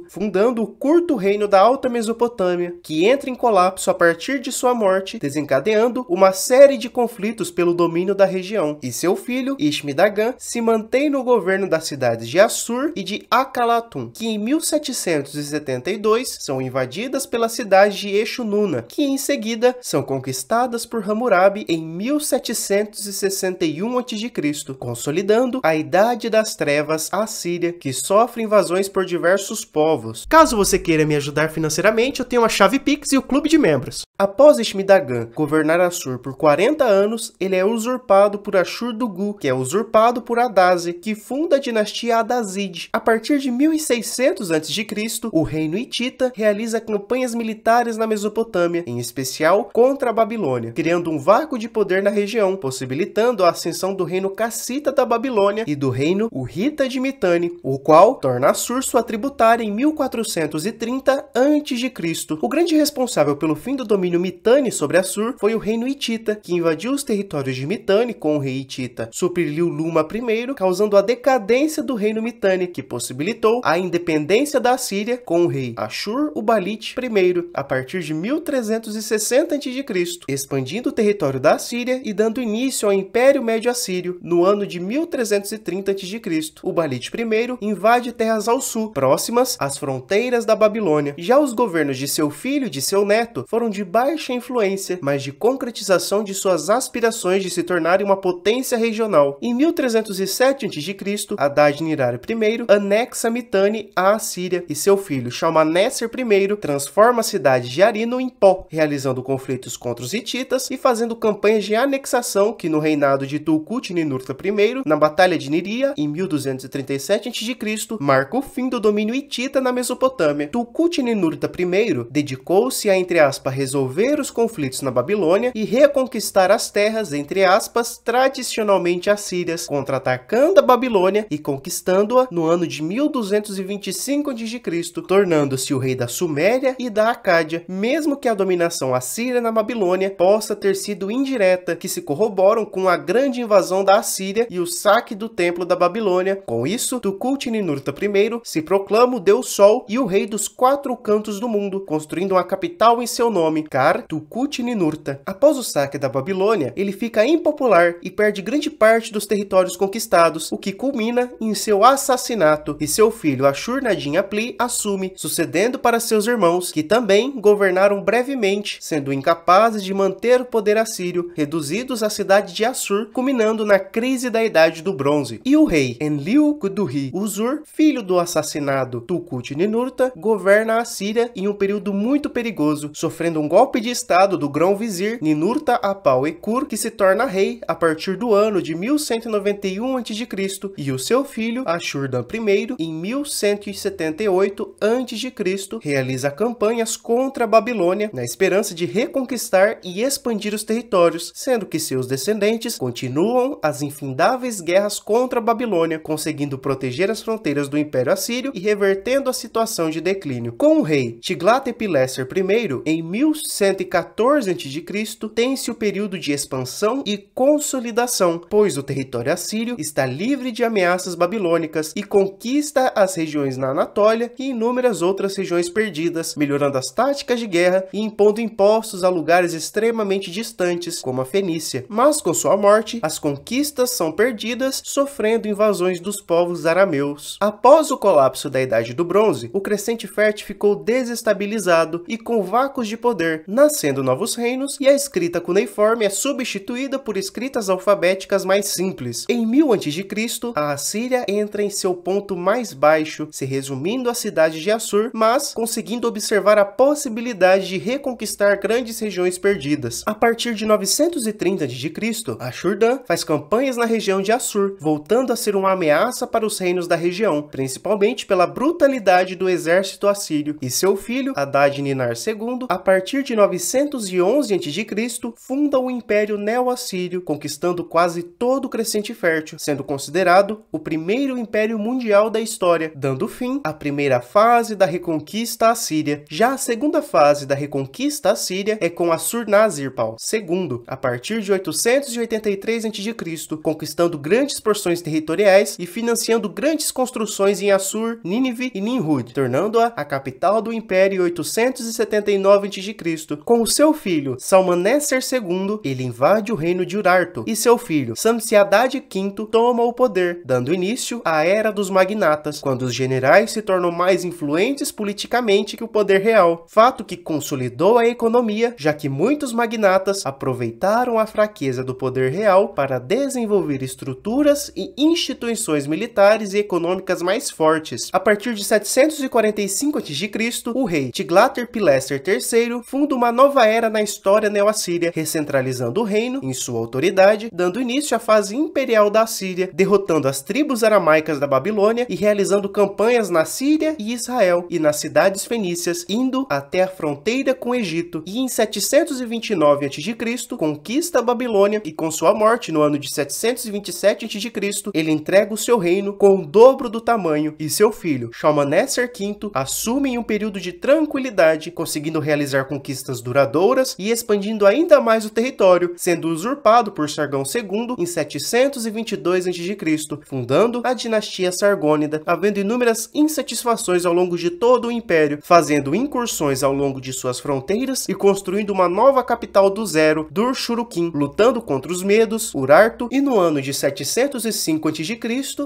fundando o curto reino da Alta Mesopotâmia, que entra em colapso a partir de sua morte, desencadeando uma série de conflitos pelo domínio da região, e seu filho, Ishmi-Dagan, se mantém no governo das cidades de Assur e de Akalatum, que em 1772 são invadidas pela cidade de Exu-Nuna, que em seguida são conquistadas por Hammurabi em 1761 a.C., consolidando a Idade das Trevas assíria, que sofre invasões por diversos povos. Caso você queira me ajudar financeiramente, eu tenho a chave Pix e o clube de membros. Após Ishmi-Dagan governar Assur por 40 anos, ele é usurpado por Ashur-Dugu, que é usurpado por Adase, que funda a dinastia Adazide. A partir de 1600 a.C., o reino hitita realiza campanhas militares na Mesopotâmia, em especial contra a Babilônia, criando um vácuo de poder na região, possibilitando a ascensão do reino cassita da Babilônia e do reino Urrita de Mitanni, o qual torna Assur sua tributária em 1430 a.C. O grande responsável pelo fim do domínio Mitanni sobre Assur foi o reino hitita, que invadiu os territórios de Mitanni com o rei hitita Suprilliuluma I, causando a decadência do reino Mitanni, que possibilitou a independência da Assíria com o rei Ashur-uballit I, a partir de 1360 a.C., expandindo o território da Assíria e dando início ao Império Médio Assírio. No ano de 1330 a.C., Uballit I invade terras ao sul, próximas às fronteiras da Babilônia. Já os governos de seu filho e de seu neto foram de baixa influência, mas de concretização de suas aspirações de se tornarem uma potência regional. Em 1307 a.C., Adad-Nirari I anexa Mitanni à Assíria e seu filho Shalmaneser I transforma a cidade de Arino em pó, realizando conflitos contra os hititas e fazendo campanhas de anexação que no reinado de Tulku-Ninurta I, na Batalha de Niria, em 1237 a.C., marca o fim do domínio hitita na Mesopotâmia. Tulku-Ninurta I dedicou-se a, entre aspas, resolver os conflitos na Babilônia e reconquistar as terras, entre aspas, tradicionalmente assírias, contra-atacando a Babilônia e conquistando-a no ano de 1225 a.C., tornando-se o rei da Suméria e da Acádia, mesmo que a dominação assíria na Babilônia possa ter sido indireta, que se corroboram com a grande invasão da Assíria e o saque do templo da Babilônia. Com isso, Tulku-Ninurta I se proclama o Deus Sol e o rei dos 4 cantos do mundo, construindo uma capital em seu nome, Kar-Tulku-Ninurta. Após o saque da Babilônia, ele fica impopular e perde grande parte dos territórios conquistados, o que culmina em seu assassinato, e seu filho Ashur-nadin-apli assume, sucedendo para seus irmãos, que também governaram brevemente, sendo incapazes de manter o poder assírio, reduzidos à cidade de Assur, culminando na crise da Idade do Bronze. E o rei Enlil-kudurri-Usur, filho do assassinado Tulku-Ninurta, governa a Assíria em um período muito perigoso, sofrendo um golpe de estado do grão-vizir Ninurta-apal-ekur, que se torna rei a partir do ano de 1191 a.C., e o seu filho Ashur-dan I, em 1178 a.C., realiza campanhas contra a Babilônia, na esperança esperança de reconquistar e expandir os territórios, sendo que seus descendentes continuam as infindáveis guerras contra a Babilônia, conseguindo proteger as fronteiras do Império Assírio e revertendo a situação de declínio. Com o rei Tiglat-Pileser I, em 1114 a.C., tem-se o período de expansão e consolidação, pois o território assírio está livre de ameaças babilônicas e conquista as regiões na Anatólia e inúmeras outras regiões perdidas, melhorando as táticas de guerra e impondo impostos a lugares extremamente distantes, como a Fenícia. Mas com sua morte, as conquistas são perdidas, sofrendo invasões dos povos arameus. Após o colapso da Idade do Bronze, o crescente fértil ficou desestabilizado e com vácuos de poder, nascendo novos reinos, e a escrita cuneiforme é substituída por escritas alfabéticas mais simples. Em 1000 a.C., a Assíria entra em seu ponto mais baixo, se resumindo à cidade de Assur, mas conseguindo observar a possibilidade de reconquistar grandes regiões perdidas. A partir de 930 a.C., Ashur-dan faz campanhas na região de Assur, voltando a ser uma ameaça para os reinos da região, principalmente pela brutalidade do exército assírio, e seu filho, Adad-Ninar II, a partir de 911 a.C., funda o Império Neo-Assírio, conquistando quase todo o crescente fértil, sendo considerado o primeiro império mundial da história, dando fim à primeira fase da reconquista assíria. Já a segunda fase da reconquista assíria é com Assur-Nazir-Pal II, a partir de 883 a.C., conquistando grandes porções territoriais e financiando grandes construções em Assur, Nínive e Nimrud, tornando-a a capital do império em 879 a.C. Com o seu filho Salmaneser II, ele invade o reino de Urartu, e seu filho Samsi-Adad V toma o poder, dando início à Era dos Magnatas, quando os generais se tornam mais influentes politicamente que o poder real, fato que consolidou a economia, já que muitos magnatas aproveitaram a fraqueza do poder real para desenvolver estruturas e instituições militares e econômicas mais fortes. A partir de 745 a.C., o rei Tiglat-Pileser III funda uma nova era na história neo-assíria, recentralizando o reino em sua autoridade, dando início à fase imperial da Assíria, derrotando as tribos aramaicas da Babilônia e realizando campanhas na Síria e Israel e nas cidades fenícias, indo até a fronteira com o Egito. E em 729 a.C., conquista a Babilônia e com sua morte no ano de 727 a.C., ele entrega o seu reino com o dobro do tamanho, e seu filho Shalmaneser V assume em um período de tranquilidade, conseguindo realizar conquistas duradouras e expandindo ainda mais o território, sendo usurpado por Sargão II em 722 a.C., fundando a dinastia Sargônida, havendo inúmeras insatisfações ao longo de todo o império, fazendo incursões ao longo de suas fronteiras e construindo uma nova capital do zero, Dur-Shurukin, lutando contra os Medos, Urartu, e no ano de 705 a.C.,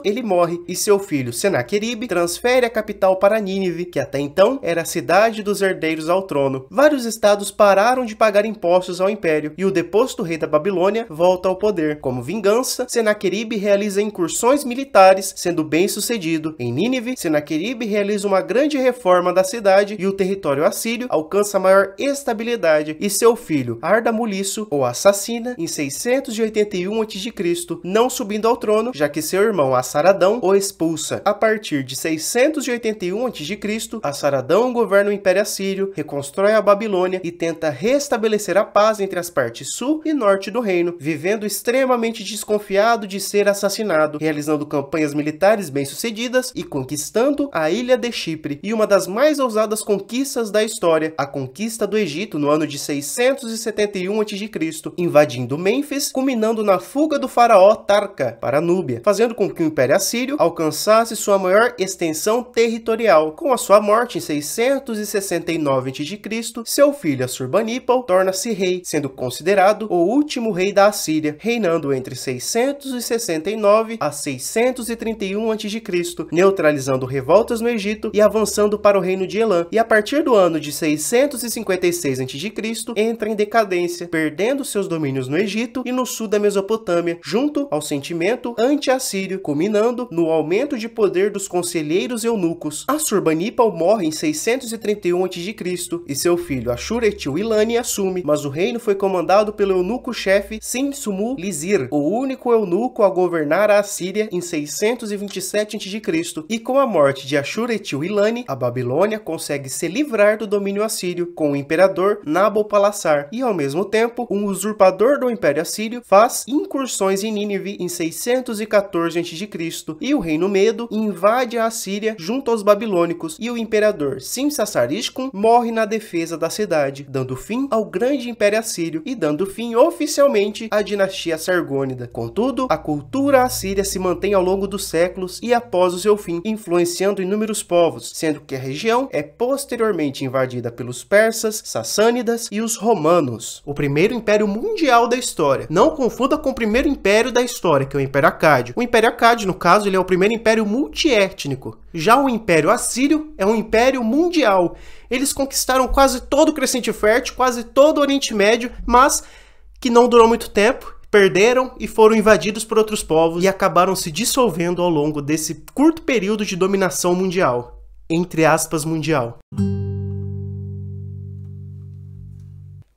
ele morre e seu filho Senaqueribe transfere a capital para Nínive, que até então era a cidade dos herdeiros ao trono. Vários estados pararam de pagar impostos ao império e o deposto rei da Babilônia volta ao poder. Como vingança, Senaqueribe realiza incursões militares, sendo bem sucedido. Em Nínive, Senaqueribe realiza uma grande reforma da cidade e o território assírio alcança maior estabilidade, e seu filho Ardamulisso o assassina em 681 a.C., não subindo ao trono, já que seu irmão Assaradão o expulsa. A partir de 681 a.C., Assaradão governa o Império Assírio, reconstrói a Babilônia e tenta restabelecer a paz entre as partes sul e norte do reino, vivendo extremamente desconfiado de ser assassinado, realizando campanhas militares bem-sucedidas e conquistando a ilha de Chipre, e uma das mais ousadas conquistas da história, a conquista do Egito no ano de 671 a.C., invadindo Mênfis, culminando na fuga do faraó Tarka para a Núbia, fazendo com que o Império Assírio alcançasse sua maior extensão territorial. Com a sua morte em 669 a.C., seu filho Assurbanipal torna-se rei, sendo considerado o último rei da Assíria, reinando entre 669 a 631 a.C., neutralizando revoltas no Egito e avançando para o reino de Elam, e a partir do ano de 656 a.C., entra em decadência, perdendo seus domínios no Egito e no sul da Mesopotâmia, junto ao sentimento anti-assírio, culminando no aumento de poder dos conselheiros eunucos. Assurbanipal morre em 631 a.C. e seu filho Ashur-etil-Ilani assume, mas o reino foi comandado pelo eunuco-chefe Sin-Sumu-Lizir, o único eunuco a governar a Assíria em 627 a.C. E com a morte de Ashur-etil-Ilani, a Babilônia consegue se livrar do domínio assírio, com o imperador imperador Nabopolassar, e ao mesmo tempo, um usurpador do Império Assírio faz incursões em Nínive em 614 a.C. e o reino Medo invade a Assíria junto aos babilônicos, e o imperador Simsassar-ishkun morre na defesa da cidade, dando fim ao grande Império Assírio e dando fim oficialmente à dinastia Sargônida. Contudo, a cultura assíria se mantém ao longo dos séculos e após o seu fim, influenciando inúmeros povos, sendo que a região é posteriormente invadida pelos persas, sassânidas e os romanos. O primeiro império mundial da história. Não confunda com o primeiro império da história, que é o Império Acádio. O Império Acádio, no caso, ele é o primeiro império multiétnico. Já o Império Assírio é um império mundial. Eles conquistaram quase todo o Crescente Fértil, quase todo o Oriente Médio, mas que não durou muito tempo, perderam e foram invadidos por outros povos e acabaram se dissolvendo ao longo desse curto período de dominação mundial. Entre aspas, mundial.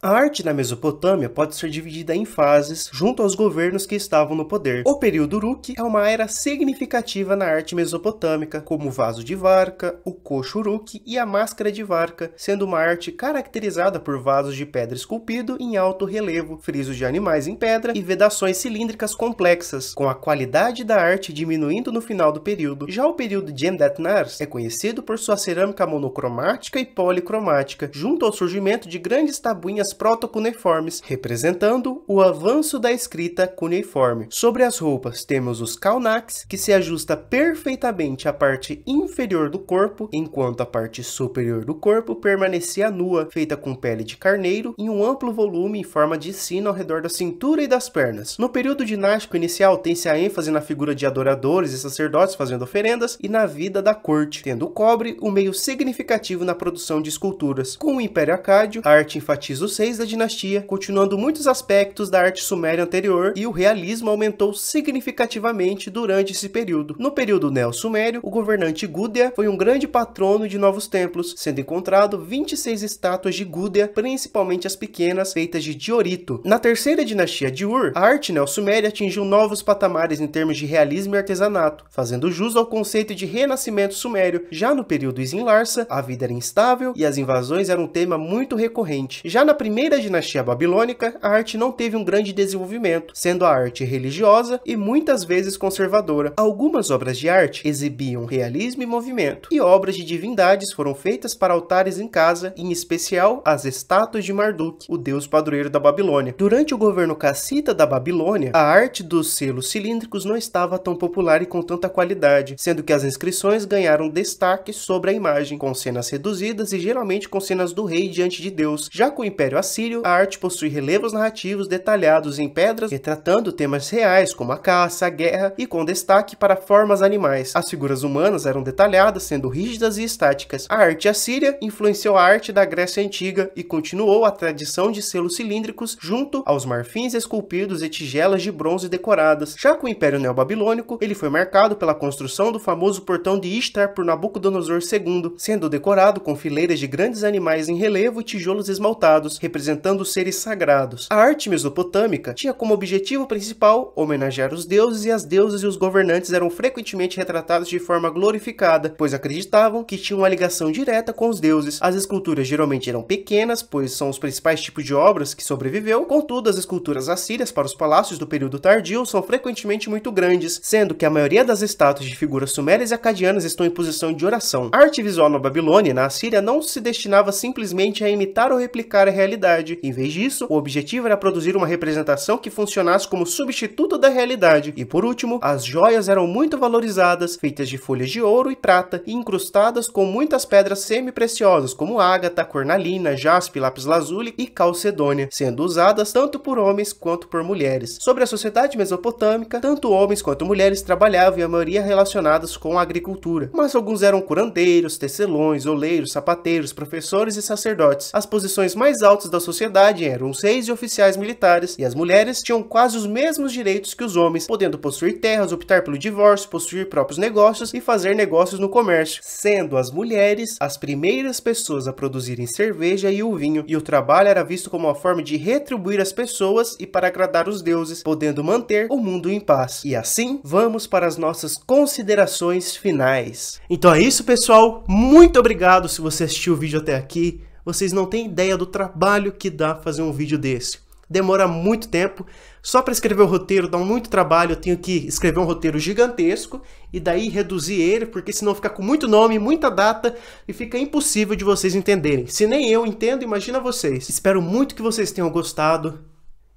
A arte na Mesopotâmia pode ser dividida em fases junto aos governos que estavam no poder. O período Uruk é uma era significativa na arte mesopotâmica, como o vaso de Varca, o coxo Uruk e a máscara de Varca, sendo uma arte caracterizada por vasos de pedra esculpido em alto relevo, frisos de animais em pedra e vedações cilíndricas complexas, com a qualidade da arte diminuindo no final do período. Já o período Jemdet-Nars é conhecido por sua cerâmica monocromática e policromática, junto ao surgimento de grandes tabuinhas protocuneiformes, representando o avanço da escrita cuneiforme. Sobre as roupas, temos os Kalnaks, que se ajusta perfeitamente à parte inferior do corpo, enquanto a parte superior do corpo permanecia nua, feita com pele de carneiro, em um amplo volume em forma de sino ao redor da cintura e das pernas. No período dinástico inicial, tem-se a ênfase na figura de adoradores e sacerdotes fazendo oferendas e na vida da corte, tendo o cobre um meio significativo na produção de esculturas. Com o Império Acádio, a arte enfatiza os reis da dinastia, continuando muitos aspectos da arte suméria anterior, e o realismo aumentou significativamente durante esse período. No período neo-sumério, o governante Gudea foi um grande patrono de novos templos, sendo encontrado 26 estátuas de Gudea, principalmente as pequenas, feitas de diorito. Na terceira dinastia de Ur, a arte neo-suméria atingiu novos patamares em termos de realismo e artesanato, fazendo jus ao conceito de renascimento sumério. Já no período Isin-Larsa, a vida era instável e as invasões eram um tema muito recorrente. Já na primeira dinastia babilônica, a arte não teve um grande desenvolvimento, sendo a arte religiosa e muitas vezes conservadora. Algumas obras de arte exibiam realismo e movimento, e obras de divindades foram feitas para altares em casa, em especial as estátuas de Marduk, o deus padroeiro da Babilônia. Durante o governo cassita da Babilônia, a arte dos selos cilíndricos não estava tão popular e com tanta qualidade, sendo que as inscrições ganharam destaque sobre a imagem, com cenas reduzidas e geralmente com cenas do rei diante de Deus. Já com o Império Assírio, a arte possui relevos narrativos detalhados em pedras, retratando temas reais como a caça, a guerra e com destaque para formas animais. As figuras humanas eram detalhadas, sendo rígidas e estáticas. A arte assíria influenciou a arte da Grécia Antiga e continuou a tradição de selos cilíndricos junto aos marfins esculpidos e tigelas de bronze decoradas. Já com o Império Neobabilônico, ele foi marcado pela construção do famoso portão de Ishtar por Nabucodonosor II, sendo decorado com fileiras de grandes animais em relevo e tijolos esmaltados, representando os seres sagrados. A arte mesopotâmica tinha como objetivo principal homenagear os deuses, e as deusas e os governantes eram frequentemente retratados de forma glorificada, pois acreditavam que tinham uma ligação direta com os deuses. As esculturas geralmente eram pequenas, pois são os principais tipos de obras que sobreviveu. Contudo, as esculturas assírias para os palácios do período tardio são frequentemente muito grandes, sendo que a maioria das estátuas de figuras sumérias e acadianas estão em posição de oração. A arte visual na Babilônia e na Assíria não se destinava simplesmente a imitar ou replicar a realidade. Em vez disso, o objetivo era produzir uma representação que funcionasse como substituto da realidade. E por último, as joias eram muito valorizadas, feitas de folhas de ouro e prata e incrustadas com muitas pedras semi-preciosas como ágata, cornalina, jaspe, lápis-lazuli e calcedônia, sendo usadas tanto por homens quanto por mulheres. Sobre a sociedade mesopotâmica, tanto homens quanto mulheres trabalhavam, e a maioria relacionadas com a agricultura, mas alguns eram curandeiros, tecelões, oleiros, sapateiros, professores e sacerdotes. As posições mais altas da sociedade eram os reis e oficiais militares, e as mulheres tinham quase os mesmos direitos que os homens, podendo possuir terras, optar pelo divórcio, possuir próprios negócios e fazer negócios no comércio, sendo as mulheres as primeiras pessoas a produzirem cerveja e o vinho, e o trabalho era visto como uma forma de retribuir as pessoas e para agradar os deuses, podendo manter o mundo em paz. E assim, vamos para as nossas considerações finais. Então é isso, pessoal. Muito obrigado se você assistiu o vídeo até aqui. Vocês não têm ideia do trabalho que dá fazer um vídeo desse. Demora muito tempo. Só para escrever o roteiro dá muito trabalho. Eu tenho que escrever um roteiro gigantesco e daí reduzir ele, porque senão fica com muito nome, muita data e fica impossível de vocês entenderem. Se nem eu entendo, imagina vocês. Espero muito que vocês tenham gostado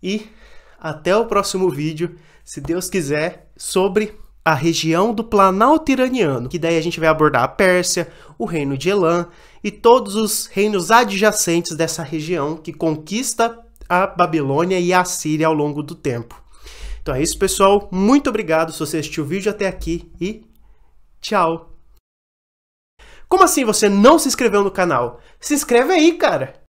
e até o próximo vídeo, se Deus quiser, sobre a região do Planalto Iraniano, que daí a gente vai abordar a Pérsia, o reino de Elam e todos os reinos adjacentes dessa região que conquista a Babilônia e a Síria ao longo do tempo. Então é isso, pessoal. Muito obrigado se você assistiu o vídeo até aqui e tchau! Como assim você não se inscreveu no canal? Se inscreve aí, cara!